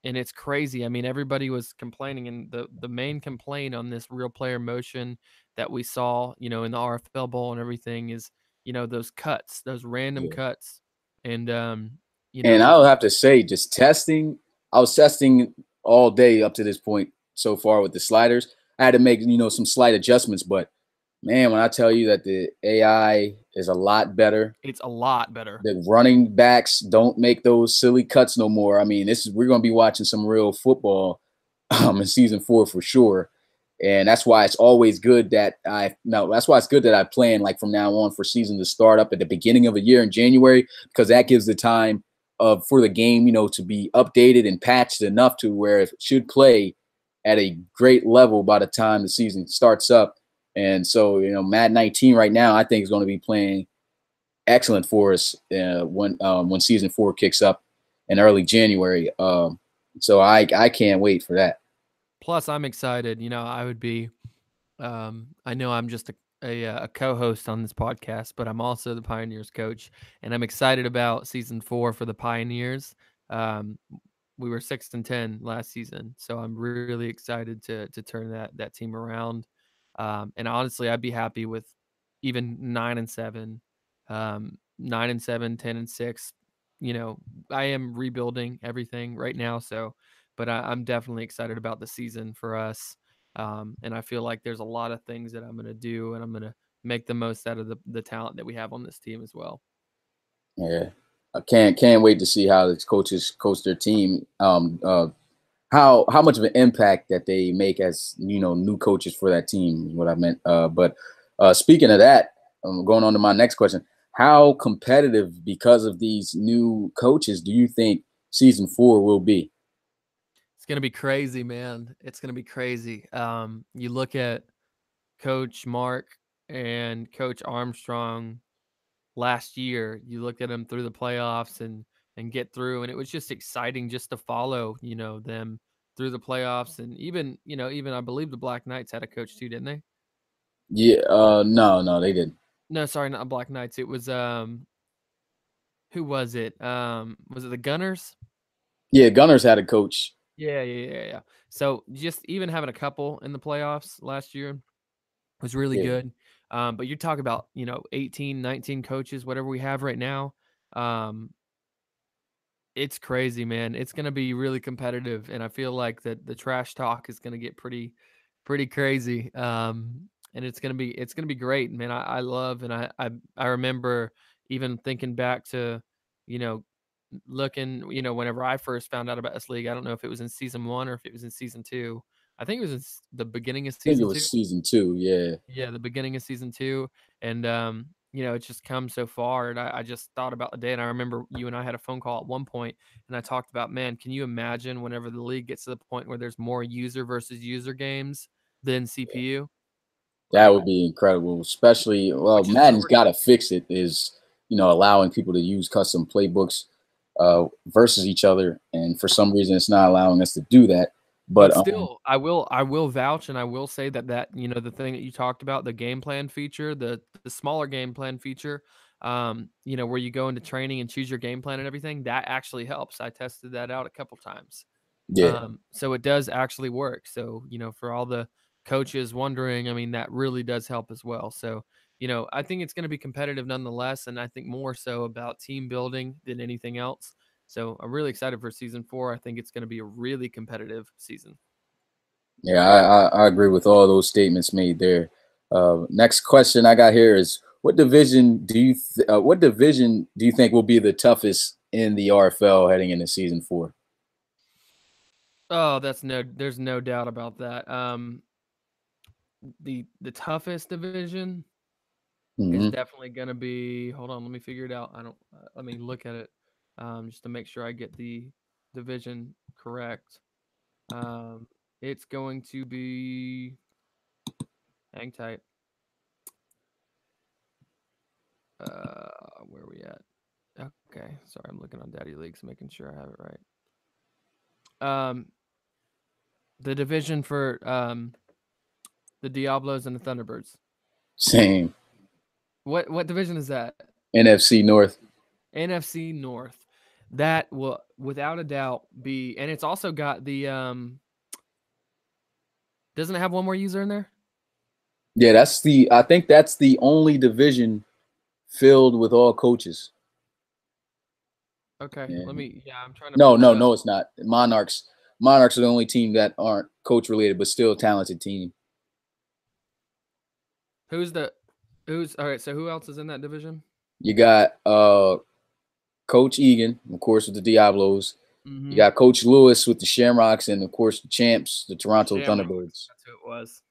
And it's crazy. I mean, everybody was complaining, and the main complaint on this real player motion that we saw, in the RFL Bowl and everything is, those cuts, those random cuts, and And I'll have to say, just testing. I was testing all day up to this point so far with the sliders. I had to make some slight adjustments, but man, when I tell you that the AI is a lot better, it's a lot better. The running backs don't make those silly cuts no more. I mean, we're going to be watching some real football in season 4 for sure. And that's why it's always good that that's why it's good that I plan like from now on for season to start up at the beginning of a year in January, because that gives the time for the game, to be updated and patched enough to where it should play at a great level by the time the season starts up. And so, Madden 19 right now, I think is going to be playing excellent for us when season 4 kicks up in early January. So I can't wait for that. Plus, I'm excited. I would be. I know I'm just a co-host on this podcast, but I'm also the Pioneers coach, and I'm excited about season 4 for the Pioneers. We were 6-10 last season, so I'm really excited to turn that team around. And honestly, I'd be happy with even 9-7, 9-7, 10-6. I am rebuilding everything right now, but I'm definitely excited about the season for us. And I feel like there's a lot of things that I'm going to do, and I'm going to make the most out of the talent that we have on this team as well. Yeah, I can't wait to see how the coaches coach their team. How much of an impact that they make as new coaches for that team is what I meant. But speaking of that, I'm going on to my next question. How competitive, because of these new coaches, do you think season 4 will be? It's going to be crazy, man. It's going to be crazy. You look at Coach Mark and Coach Armstrong last year. You looked at them through the playoffs and get through, and it was just exciting just to follow, them through the playoffs. And even I believe the Black Knights had a coach too, didn't they? Yeah. No, they didn't. No, sorry, not Black Knights. It was who was it? Was it the Gunners? Yeah, Gunners had a coach. Yeah. So just even having a couple in the playoffs last year was really good. But you talk about, 18, 19 coaches, whatever we have right now. It's crazy, man. It's going to be really competitive. And I feel like that the trash talk is going to get pretty crazy. And it's going to be great, man. I love, and I remember even thinking back to, you know, looking, whenever I first found out about this league. I don't know if it was in season 1 or if it was in season 2. I think it was in the beginning of I think it season 2. was season 2. Yeah. Yeah, the beginning of season 2. And it's just come so far. And I just thought about the day, and I remember you and I had a phone call at one point, and I talked about, man, can you imagine whenever the league gets to the point where there's more user versus user games than CPU? That would be incredible, especially, well, Madden's got to fix it, is, allowing people to use custom playbooks versus each other. And for some reason, it's not allowing us to do that. But still, I will vouch, and I will say that the thing that you talked about, the game plan feature, the smaller game plan feature, where you go into training and choose your game plan and everything, that actually helps. I tested that out a couple times. Yeah. So it does actually work. So, for all the coaches wondering, I mean, that really does help as well. So, I think it's going to be competitive nonetheless, and I think more so about team building than anything else. So I'm really excited for season 4. I think it's going to be a really competitive season. Yeah, I agree with all those statements made there. Next question I got here is what division do you think will be the toughest in the RFL heading into season 4? Oh, there's no doubt about that. The toughest division is Hmm. definitely going to be. Hold on, let me figure it out. I don't. Let me look at it, just to make sure I get the division correct. It's going to be. Hang tight. Where are we at? Okay, sorry, I'm looking on Daddy Leagues, making sure I have it right. The division for the Diablos and the Thunderbirds. Same. What division is that? NFC North. NFC North. That will without a doubt be, and it's also got the doesn't it have one more user in there? Yeah, I think that's the only division filled with all coaches. Okay, Yeah. I'm trying to No, pull it up. no, it's not. Monarchs are the only team that aren't coach related, but still a talented team. Who's all right, so who else is in that division? You got Coach Egan, of course, with the Diablos. Mm-hmm. You got Coach Lewis with the Shamrocks, and of course the champs, the Toronto Thunderbirds. That's who it was.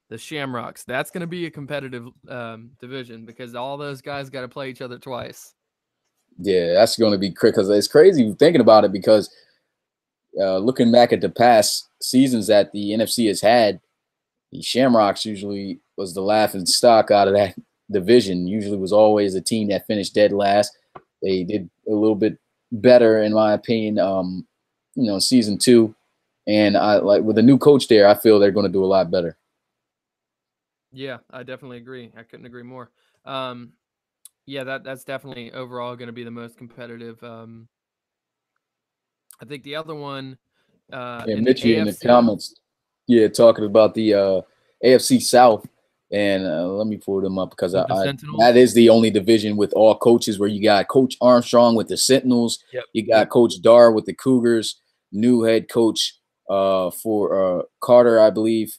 The Shamrocks. That's going to be a competitive division because all those guys got to play each other twice. Yeah, that's going to be crazy because it's crazy thinking about it because looking back at the past seasons that the NFC has had, the Shamrocks usually was the laughing stock out of that division. Usually was always a team that finished dead last. They did a little bit better, in my opinion, season 2. And I like with a new coach there, I feel they're going to do a lot better. Yeah, I definitely agree. I couldn't agree more. Yeah, that's definitely overall going to be the most competitive. I think the other one Yeah, in the Mitchie in the AFC. comments, talking about the AFC South, and let me pull them up because that is the only division with all coaches where you got Coach Armstrong with the Sentinels, you got Coach Dar with the Cougars, new head coach for Carter, I believe.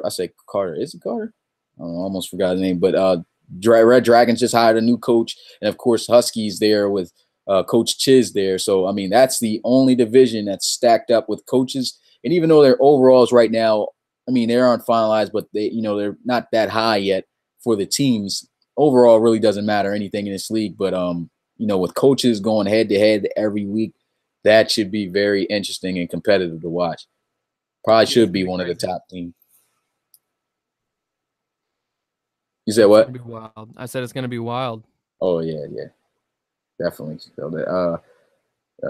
I say Carter, is it Carter? I almost forgot his name, but Red Dragons just hired a new coach, and of course Huskies there with Coach Chiz there. So, I mean, that's the only division that's stacked up with coaches. And even though their overalls right now, I mean, they aren't finalized, but they're not that high yet for the teams. Overall really doesn't matter anything in this league. But, with coaches going head to head every week, that should be very interesting and competitive to watch. Probably should be one of the top teams. You said what? It's gonna be wild. I said it's going to be wild. Oh, yeah. Definitely. So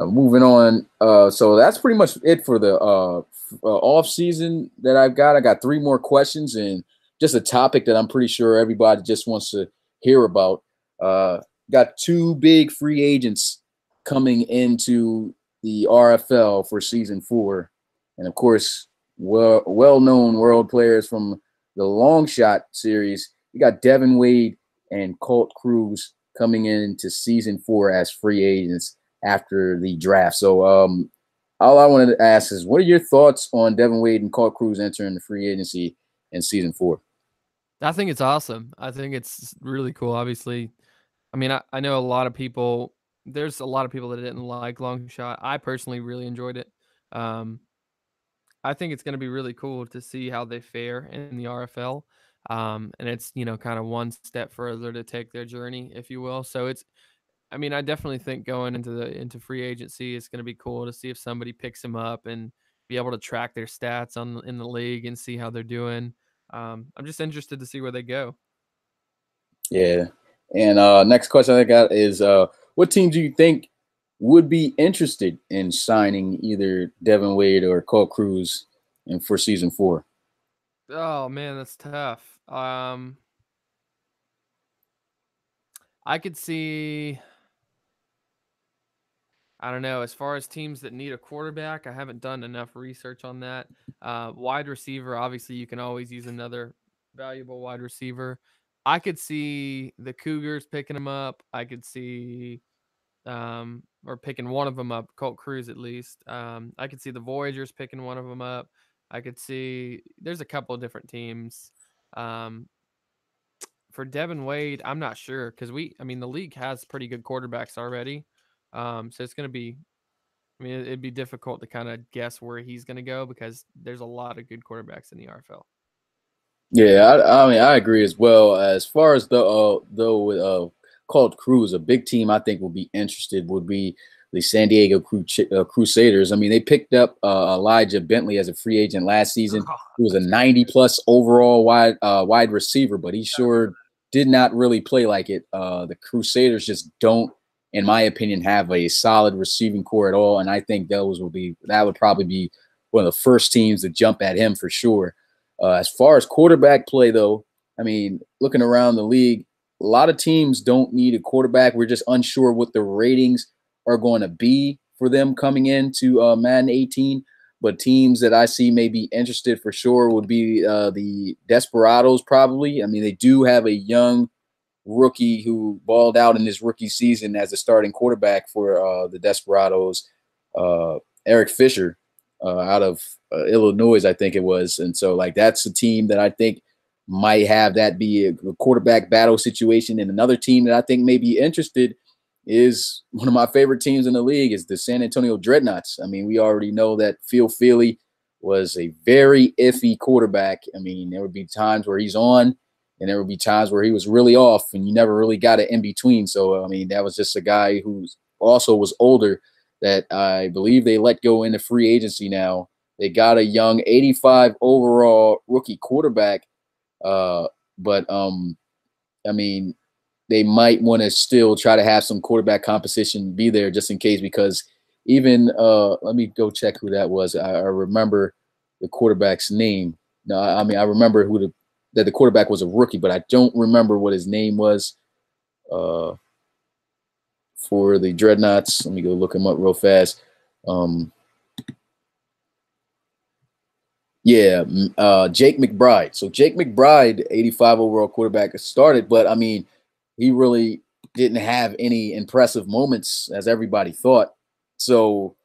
moving on. So that's pretty much it for the off season that I've got. I got 3 more questions and just a topic that I'm pretty sure everybody just wants to hear about. Got 2 big free agents coming into the RFL for season 4, and of course, well-known world players from the long shot series. You got Devin Wade and Colt Cruz coming into season 4 as free agents after the draft. So all I wanted to ask is, what are your thoughts on Devin Wade and Colt Cruz entering the free agency in season 4? I think it's awesome. I think it's really cool. Obviously, I mean, I know a lot of people. There's a lot of people that didn't like long shot. I personally really enjoyed it. I think it's going to be really cool to see how they fare in the RFL. And it's, kind of one step further to take their journey, if you will. So I mean, I definitely think going into free agency, it's going to be cool to see if somebody picks them up and be able to track their stats in the league and see how they're doing. I'm just interested to see where they go. Yeah. And next question I got is, what team do you think would be interested in signing either Devin Wade or Colt Cruz for season 4? Oh man, that's tough. I could see I don't know. As far as teams that need a quarterback, I haven't done enough research on that. Wide receiver, obviously, you can always use another valuable wide receiver. I could see the Cougars picking him up. I could see, or picking one of them up, Colt Cruz at least. I could see the Voyagers picking one of them up. I could see there's a couple of different teams. Um, for Devin Wade, I'm not sure because the league has pretty good quarterbacks already. So it's going to be, it'd be difficult to kind of guess where he's going to go because there's a lot of good quarterbacks in the RFL. Yeah, I mean, I agree as well. As far as Colt Cruz, a big team I think will be interested would be the San Diego Crusaders. I mean, they picked up Elijah Bentley as a free agent last season. He was a 90-plus overall wide receiver, but he sure did not really play like it. The Crusaders just don't, in my opinion, have a solid receiving core at all, and I think that would probably be one of the first teams to jump at him for sure. As far as quarterback play, though, I mean, looking around the league, a lot of teams don't need a quarterback. We're just unsure what the ratings are going to be for them coming into Madden 18. But teams that I see may be interested for sure would be the Desperados, probably. I mean, they do have a young rookie who balled out in his rookie season as a starting quarterback for the Desperados, Eric Fisher. Out of Illinois, I think it was. And so, like, that's a team that I think might have that be a quarterback battle situation. And another team that I think may be interested is one of my favorite teams in the league is the San Antonio Dreadnoughts. I mean, we already know that Phil Feely was a very iffy quarterback. I mean, there would be times where he's on and there would be times where he was really off and you never really got it in between. So, I mean, that was just a guy who also was older that I believe they let go into free agency now. They got a young 85 overall rookie quarterback. But I mean, they might want to still try to have some quarterback competition be there just in case, because even let me go check who that was. I remember the quarterback's name. No, I mean, I remember that the quarterback was a rookie, but I don't remember what his name was. For the Dreadnoughts. Let me go look him up real fast. Jake McBride. So Jake McBride, 85 overall quarterback, started, but I mean, he really didn't have any impressive moments as everybody thought. So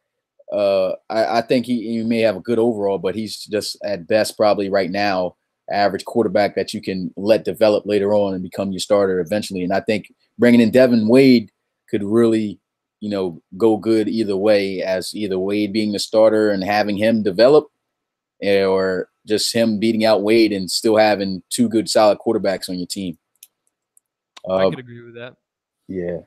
I think he may have a good overall, but he's just at best probably right now average quarterback that you can let develop later on and become your starter eventually. And I think bringing in Devin Wade could really, go good either way, as either Wade being the starter and having him develop, or just him beating out Wade and still having two good solid quarterbacks on your team. I could agree with that. Yeah.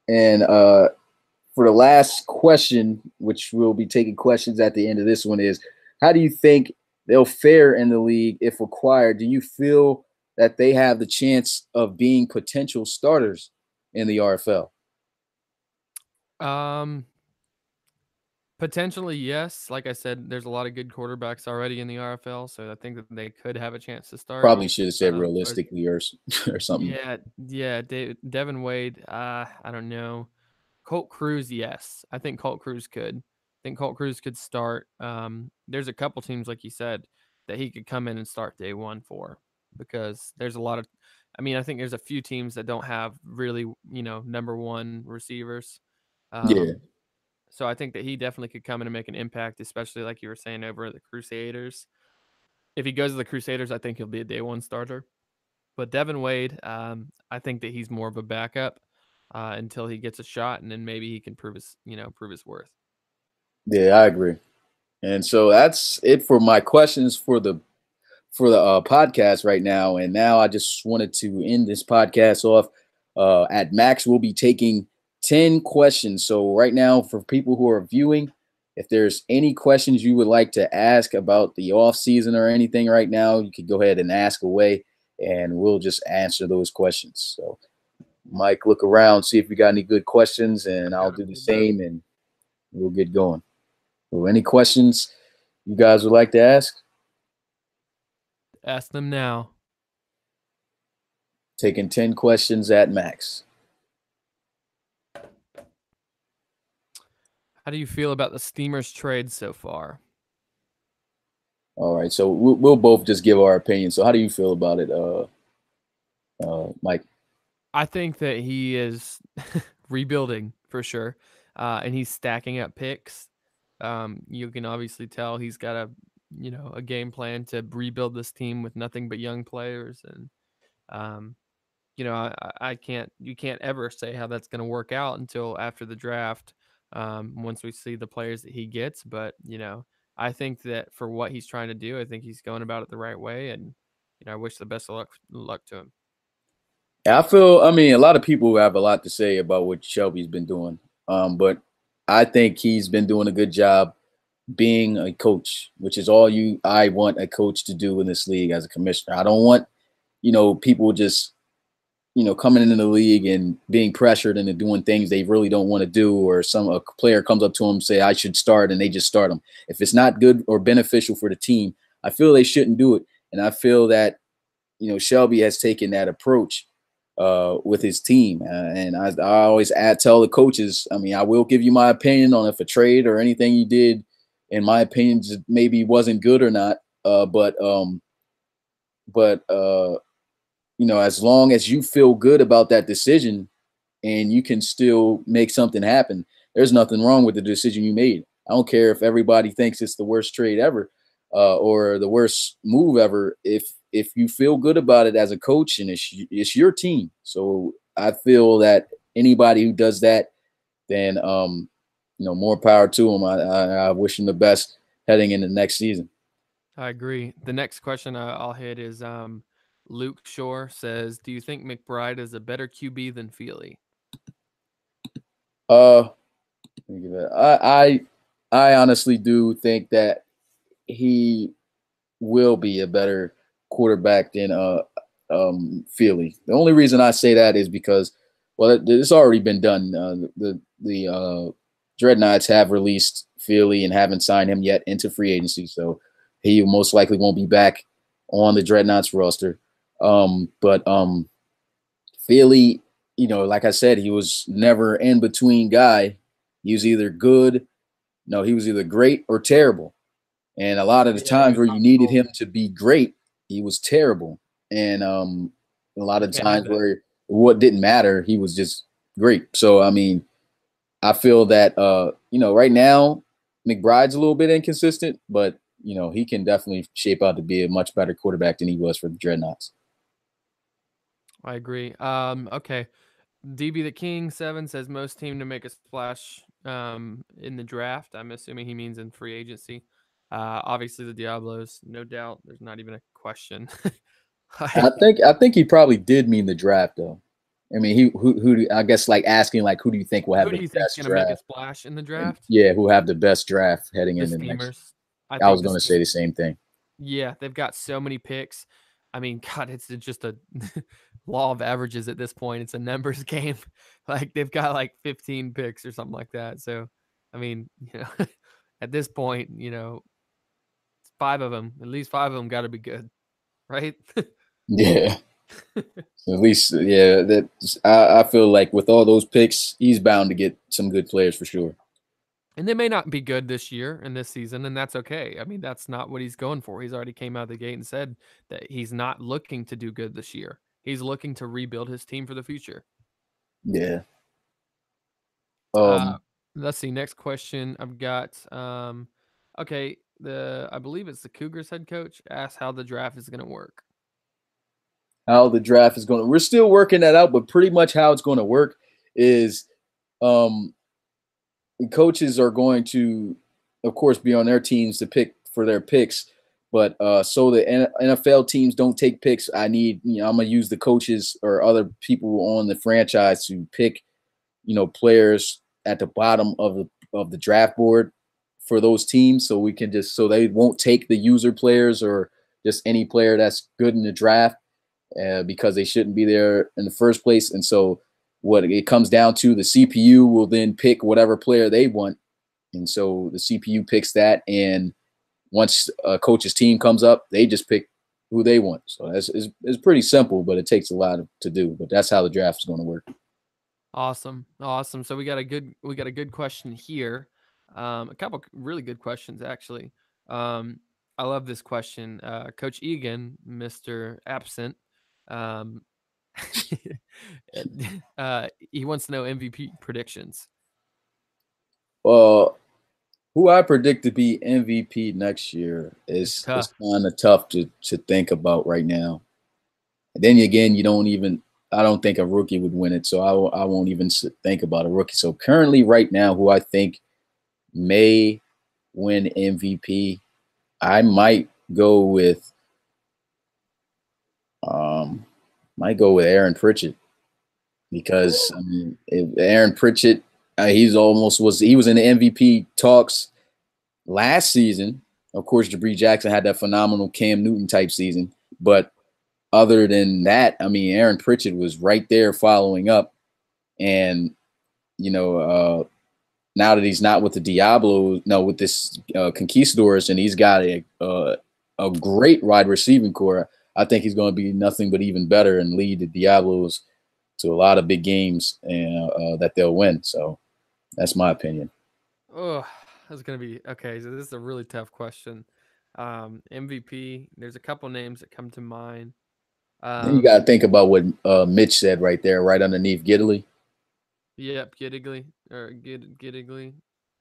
And for the last question, which we'll be taking questions at the end of this one, is how do you think they'll fare in the league if acquired? Do you feel that they have the chance of being potential starters in the RFL? Potentially, yes. Like I said, there's a lot of good quarterbacks already in the RFL, so I think that they could have a chance to start. Probably should have said realistically or something. Yeah. Devin Wade, I don't know. Colt Cruz, yes. I think Colt Cruz could. I think Colt Cruz could start. There's a couple teams, like you said, that he could come in and start day one for, because there's a lot of, I think there's a few teams that don't have really, number one receivers. Yeah. So I think that he definitely could come in and make an impact, especially like you were saying over at the Crusaders. If he goes to the Crusaders, I think he'll be a day one starter. But Devin Wade, I think that he's more of a backup until he gets a shot, and then maybe he can prove his worth. Yeah, I agree. And so that's it for my questions for the podcast right now. And now I just wanted to end this podcast off. At max, we'll be taking 10 questions. So right now, for people who are viewing, if there's any questions you would like to ask about the off season or anything right now, you could go ahead and ask away, and we'll just answer those questions. So, Mike, look around, see if you got any good questions, and I'll do the same, and we'll get going. So, any questions you guys would like to ask? Ask them now. Taking 10 questions at max. How do you feel about the Steamers trade so far? All right, so we'll both just give our opinion. So how do you feel about it, Mike? I think that he is rebuilding for sure, and he's stacking up picks. You can obviously tell he's got a game plan to rebuild this team with nothing but young players, and um, you can't ever say how that's going to work out until after the draft. Once we see the players that he gets, but I think that for what he's trying to do, I think he's going about it the right way, and I wish the best of luck to him. I mean, a lot of people have a lot to say about what Shelby's been doing. But I think he's been doing a good job being a coach, which is all I want a coach to do in this league as a commissioner. I don't want, people just, coming into the league and being pressured into doing things they really don't want to do, or a player comes up to them and say, I should start, and they just start them. If it's not good or beneficial for the team, I feel they shouldn't do it. And I feel that, Shelby has taken that approach with his team. And I always tell the coaches, I mean, I will give you my opinion on if a trade or anything you did, in my opinion, just maybe wasn't good or not. But as long as you feel good about that decision and you can still make something happen, there's nothing wrong with the decision you made. I don't care if everybody thinks it's the worst trade ever or the worst move ever. If you feel good about it as a coach, and it's your team. So I feel that anybody who does that, then more power to them. I wish them the best heading into next season. I agree. The next question I'll hit is Luke Shore says, "Do you think McBride is a better QB than Feely?" I honestly do think that he will be a better quarterback than Feely. The only reason I say that is because, well, it's already been done. The Dreadnoughts have released Feely and haven't signed him yet into free agency, so he most likely won't be back on the Dreadnoughts roster. But Feely, like I said, he was never in between guy. He was either good, no, he was either great or terrible. And a lot of the times where you needed him to be great, he was terrible. And a lot of times where what didn't matter, he was just great. So, I mean, I feel that, right now, McBride's a little bit inconsistent, but, he can definitely shape out to be a much better quarterback than he was for the Dreadnoughts. I agree. Okay. DB the King 7 says most team to make a splash in the draft. I'm assuming he means in free agency. Obviously the Diablos, no doubt. There's not even a question. I think he probably did mean the draft though. I mean, who I guess like asking like who do you think will have the best gonna draft? make a splash in the draft? Yeah, who have the best draft heading The into Steamers. next. I was going to say the same thing. Yeah, they've got so many picks. I mean, God, it's just a law of averages at this point. It's a numbers game. Like they've got like 15 picks or something like that. So, I mean, at this point, five of them, at least five of them got to be good, right? Yeah. At least, yeah. That I feel like with all those picks, he's bound to get some good players for sure. And they may not be good this year and this season, and that's okay. I mean, that's not what he's going for. He's already came out of the gate and said that he's not looking to do good this year. He's looking to rebuild his team for the future. Yeah. Let's see. Next question I've got. Okay, I believe it's the Cougars head coach asked how the draft is going to work. How the draft is going to, we're still working that out, but pretty much how it's going to work is coaches are going to, of course, be on their teams to pick for their picks. But so the NFL teams don't take picks, I'm going to use the coaches or other people on the franchise to pick, players at the bottom of the draft board for those teams. So we can so they won't take the user players or just any player that's good in the draft because they shouldn't be there in the first place. And so what it comes down to, the CPU will then pick whatever player they want. And so the CPU picks that. And once a coach's team comes up, they just pick who they want. So it's pretty simple, but it takes a lot to do. But that's how the draft is going to work. Awesome. So we got a good question here. A couple really good questions, actually. I love this question. Coach Egan, Mr. Absent, um, he wants to know MVP predictions. Well, who I predict to be MVP next year is kind of tough to think about right now. And then again, I don't think a rookie would win it, so I won't even think about a rookie. So currently, right now, who I think may win MVP, I might go with Aaron Pritchett, because I mean, Aaron Pritchett, he was in the MVP talks last season. Of course, Jabri Jackson had that phenomenal Cam Newton type season, but other than that, I mean, Aaron Pritchett was right there following up, and now that he's not with the Diablos, no, with this Conquistadors, and he's got a great wide receiving core, I think he's going to be nothing but even better and lead the Diablos to a lot of big games and that they'll win. So that's my opinion. Oh, that's going to be okay. So this is a really tough question. MVP, there's a couple names that come to mind. Then you got to think about what Mitch said right there, right underneath Gidley. Yep, Giddigley.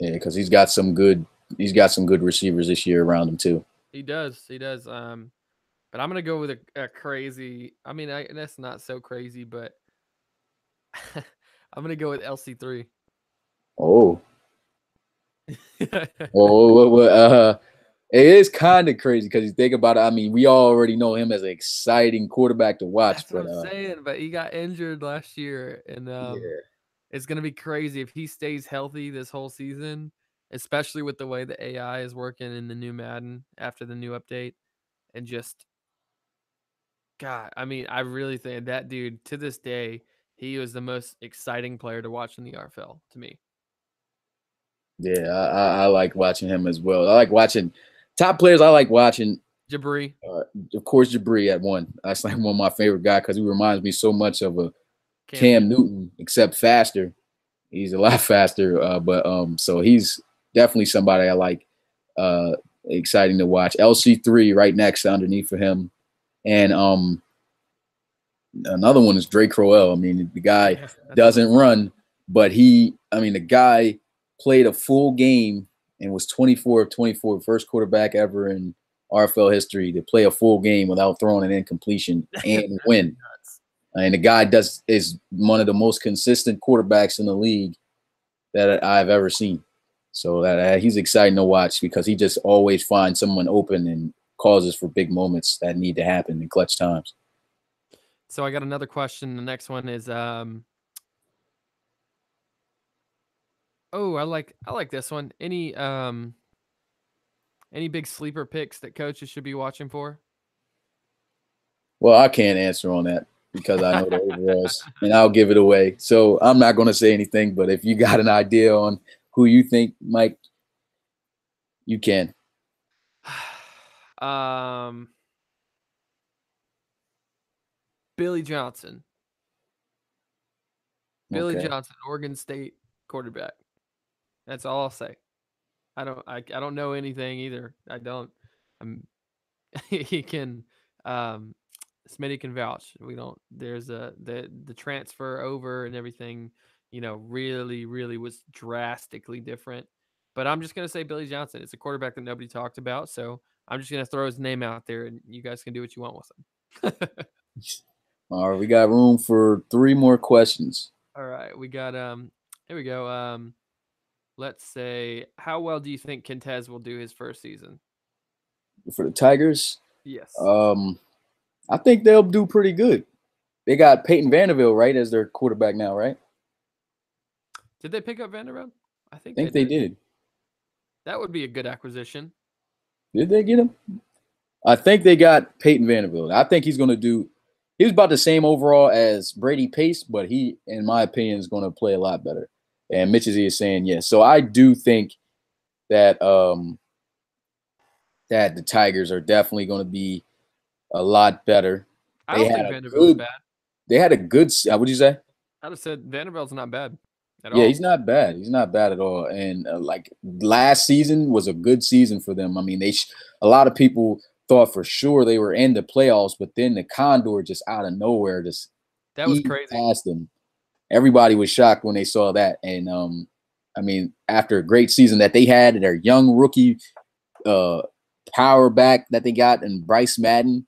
Yeah, because he's got some good receivers this year around him too. He does. But I'm gonna go with a crazy. I mean, that's not so crazy, but I'm gonna go with LC3. Oh. It is kind of crazy because you think about it. I mean, we already know him as an exciting quarterback to watch. That's what I'm saying. But he got injured last year, and it's gonna be crazy if he stays healthy this whole season, especially with the way the AI is working in the new Madden after the new update, and just God, I mean, I really think that dude to this day, he was the most exciting player to watch in the RFL to me. Yeah, I like watching him as well. I like watching top players. I like watching Jabri. Of course, Jabri at one. That's like one of my favorite guys because he reminds me so much of a Cam Newton, except faster. He's a lot faster, so he's definitely somebody I like. Exciting to watch. LC3 right next underneath for him, and another one is Drake Crowell. I mean, the guy doesn't run, but the guy played a full game and was 24 of 24, first quarterback ever in RFL history to play a full game without throwing an incompletion and win. And the guy is one of the most consistent quarterbacks in the league that I've ever seen. So that he's exciting to watch because he just always finds someone open and causes for big moments that need to happen in clutch times. So I got another question. The next one is I like this one. Any big sleeper picks that coaches should be watching for? Well, I can't answer on that because I know the overalls, and I'll give it away. So I'm not going to say anything, but if you got an idea on who you think, Mike, you can. Billy Johnson. Billy Johnson, Oregon State quarterback. That's all I'll say. I don't know anything either. I don't. He can. Smitty can vouch. We don't. There's the transfer over and everything. Really, really was drastically different. But I'm just gonna say Billy Johnson. It's a quarterback that nobody talked about, so I'm just gonna throw his name out there, and you guys can do what you want with him. All right, we got room for 3 more questions. All right, we got here we go. Let's say, how well do you think Quintez will do his first season? For the Tigers? Yes. I think they'll do pretty good. They got Peyton Vanderbilt, right, as their quarterback now, right? Did they pick up Vanderbilt? I think they did. That would be a good acquisition. Did they get him? I think they got Peyton Vanderbilt. I think he's about the same overall as Brady Pace, but he, in my opinion, is going to play a lot better. And Mitch is saying yes. So I do think that that the Tigers are definitely going to be a lot better. I don't think Vanderbilt's bad. They had a good. What'd you say? I just said Vanderbilt's not bad. at Yeah, all. he's not bad. He's not bad at all. And like last season was a good season for them. I mean, a lot of people thought for sure they were in the playoffs, but then the Condor just out of nowhere just That was eased crazy. past them. Everybody was shocked when they saw that. And I mean, after a great season that they had, their young rookie power back that they got, and Bryce Madden,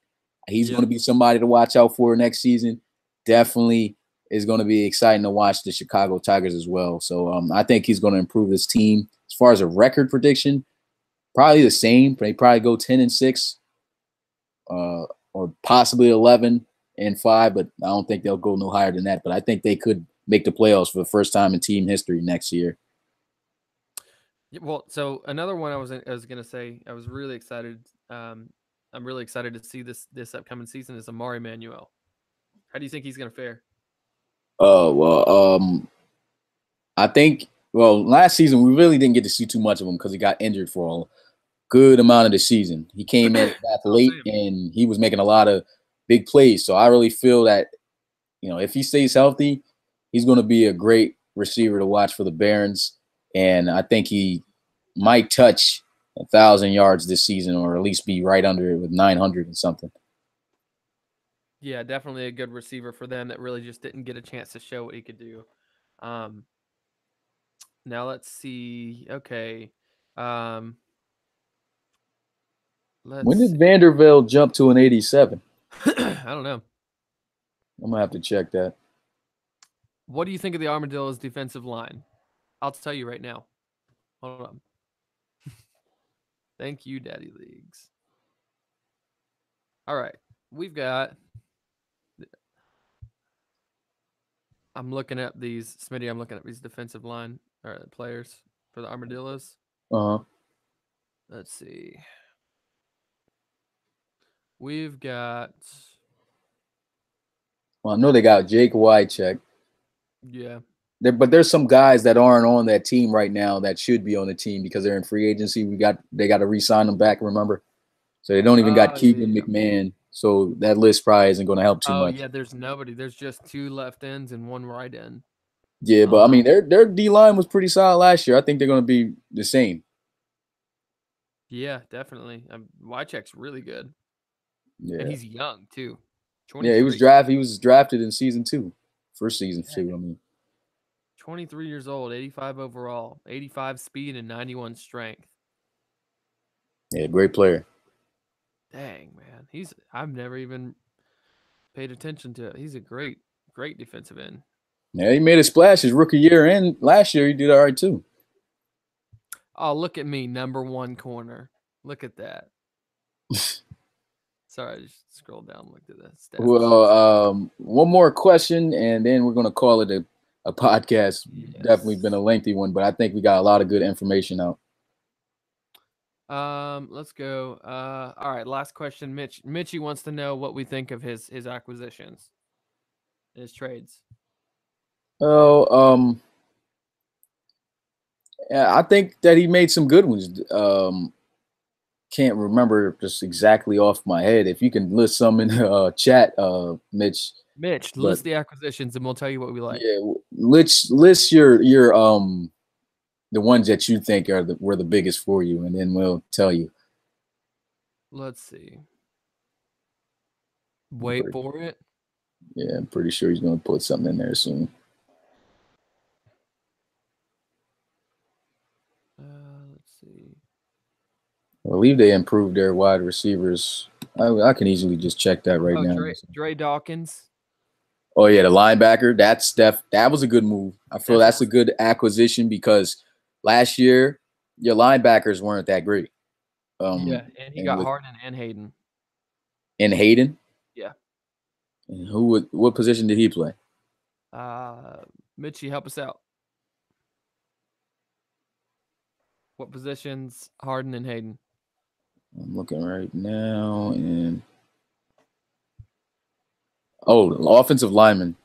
he's going to be somebody to watch out for next season. Definitely is going to be exciting to watch the Chicago Tigers as well. So I think he's going to improve his team. As far as a record prediction, probably the same. They probably go 10-6, or possibly 11-5, but I don't think they'll go no higher than that. But I think they could make the playoffs for the first time in team history next year. Well, so another one I was going to say, I was really excited. I'm really excited to see this upcoming season is Amari Manuel. How do you think he's going to fare? I think, last season we really didn't get to see too much of him because he got injured for a good amount of the season. He came in back late and he was making a lot of big plays. So I really feel that, if he stays healthy, he's going to be a great receiver to watch for the Barons. And I think he might touch 1,000 yards this season, or at least be right under it with 900 and something. Yeah, definitely a good receiver for them that really just didn't get a chance to show what he could do. Now let's see. Okay. When did Vanderbilt jump to an 87? I don't know. I'm going to have to check that. What do you think of the Armadillos' defensive line? I'll tell you right now. Hold on. Thank you, Daddy Leagues. All right. We've got... I'm looking at these, Smitty, I'm looking at these defensive line players for the Armadillos. Uh-huh. Let's see. We've got... Well, I know they got Jake Wycheck. Yeah. But there's some guys that aren't on that team right now that should be on the team because they're in free agency. They got to re-sign them back, remember? So they don't even got Keegan McMahon. So that list probably isn't going to help too much. Oh, yeah, there's nobody. There's just 2 left ends and 1 right end. Yeah, but I mean, their D-line was pretty solid last year. I think they're going to be the same. Yeah, definitely. Wycheck's really good. Yeah. And he's young, too. 23. Yeah, he was drafted in season 2. First season, too, I mean. 23 years old, 85 overall, 85 speed, and 91 strength. Yeah, great player. Dang, man. I've never even paid attention to it. He's a great defensive end. Yeah, he made a splash his rookie year, and last year he did all right too. Oh, look at me, number 1 corner. Look at that. Sorry, I just scrolled down and looked at the stats. Well, one more question, and then we're going to call it a podcast. Yes. Definitely been a lengthy one, but I think we got a lot of good information out. Let's go. All right, last question. Mitchie wants to know what we think of his acquisitions, his trades. Oh, yeah, I think that he made some good ones. Can't remember just exactly off my head. If you can list some in the chat, Mitch. List the acquisitions, and we'll tell you what we like. Yeah, list your the ones that you think were the biggest for you, and then we'll tell you. Let's see. Wait for it. Yeah, I'm pretty sure he's going to put something in there soon. Let's see. I believe they improved their wide receivers. I can easily just check that right now. Dre Dawkins. Oh yeah, the linebacker. That was a good move. I feel that's a good acquisition because last year your linebackers weren't that great. Yeah, and he got Harden and Hayden. And Hayden? Yeah. And what position did he play? Mitchie, help us out. What positions Harden and Hayden? I'm looking right now, and offensive lineman.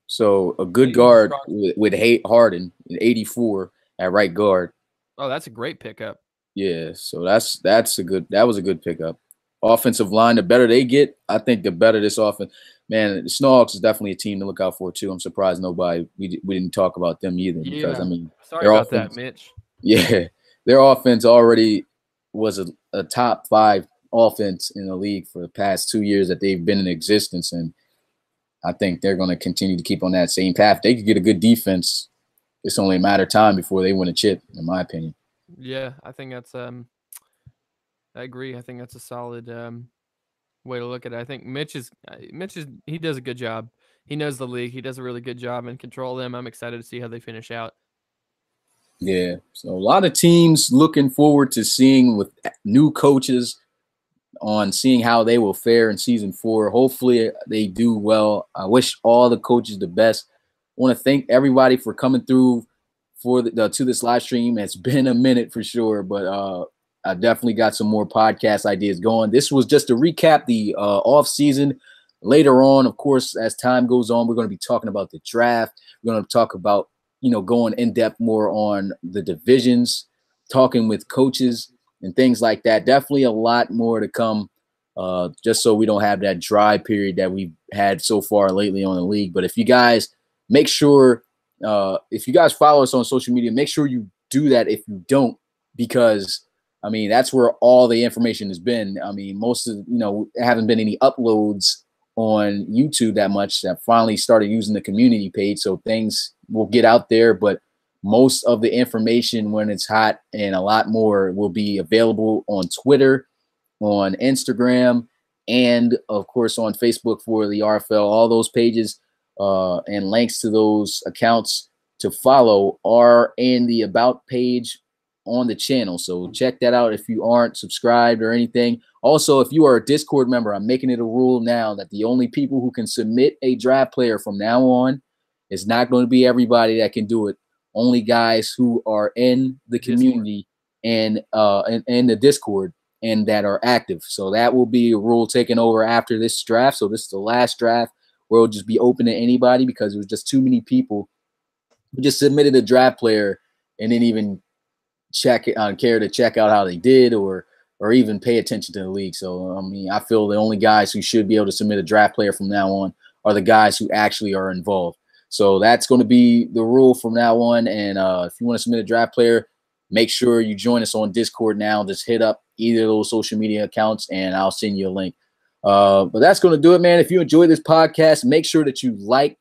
So a good guard with Harden in 84 at right guard. Oh, that's a great pickup. Yeah, so that was a good pickup. Offensive line, the better they get, I think the better this offense. Man, the Snowhawks is definitely a team to look out for too. I'm surprised we didn't talk about them either because I mean, sorry about that, Mitch. Yeah, their offense already was a top 5 offense in the league for the past 2 years that they've been in existence, and I think they're going to continue to keep on that same path. They could get a good defense. It's only a matter of time before they win a chip, in my opinion. Yeah, I think that's I agree. I think that's a solid way to look at it. I think Mitch he does a good job. He knows the league. He does a really good job and control them. I'm excited to see how they finish out. Yeah, so a lot of teams looking forward to seeing with new coaches on seeing how they will fare in season 4. Hopefully they do well. I wish all the coaches the best. I want to thank everybody for coming through to this live stream. It's been a minute for sure, but I definitely got some more podcast ideas going. This was just to recap the off season. Later on, of course, as time goes on, we're going to be talking about the draft. We're going to talk about, going in depth more on the divisions, talking with coaches and things like that. Definitely a lot more to come, just so we don't have that dry period that we've had so far lately on the league. But if you guys make sure, if you guys follow us on social media, make sure you do that if you don't, because I mean, that's where all the information has been. I mean, most of, there haven't been any uploads on YouTube that much. I finally started using the community page, so things will get out there, but most of the information when it's hot and a lot more will be available on Twitter, on Instagram, and of course on Facebook for the RFL. All those pages and links to those accounts to follow are in the About page on the channel. So check that out if you aren't subscribed or anything. Also, if you are a Discord member, I'm making it a rule now that the only people who can submit a draft player from now on, it's not going to be everybody that can do it. Only guys who are in the community and in the Discord and that are active. So that will be a rule taken over after this draft. So this is the last draft where it'll just be open to anybody because there was just too many people who just submitted a draft player and didn't even care to check out how they did or even pay attention to the league. So, I mean, I feel the only guys who should be able to submit a draft player from now on are the guys who actually are involved. So that's going to be the rule from now on. And if you want to submit a draft player, make sure you join us on Discord now. Just hit up either of those social media accounts and I'll send you a link. But that's going to do it, man. If you enjoyed this podcast, make sure that you like,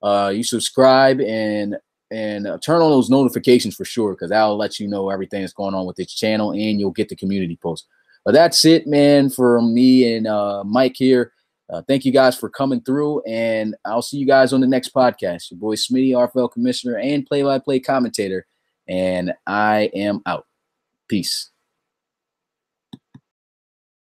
you subscribe, and turn on those notifications for sure, because that'll let you know everything that's going on with this channel and you'll get the community post. But that's it, man, for me and Mike here. Thank you guys for coming through, and I'll see you guys on the next podcast. Your boy Smitty, RFL commissioner and play-by-play commentator, and I am out. Peace.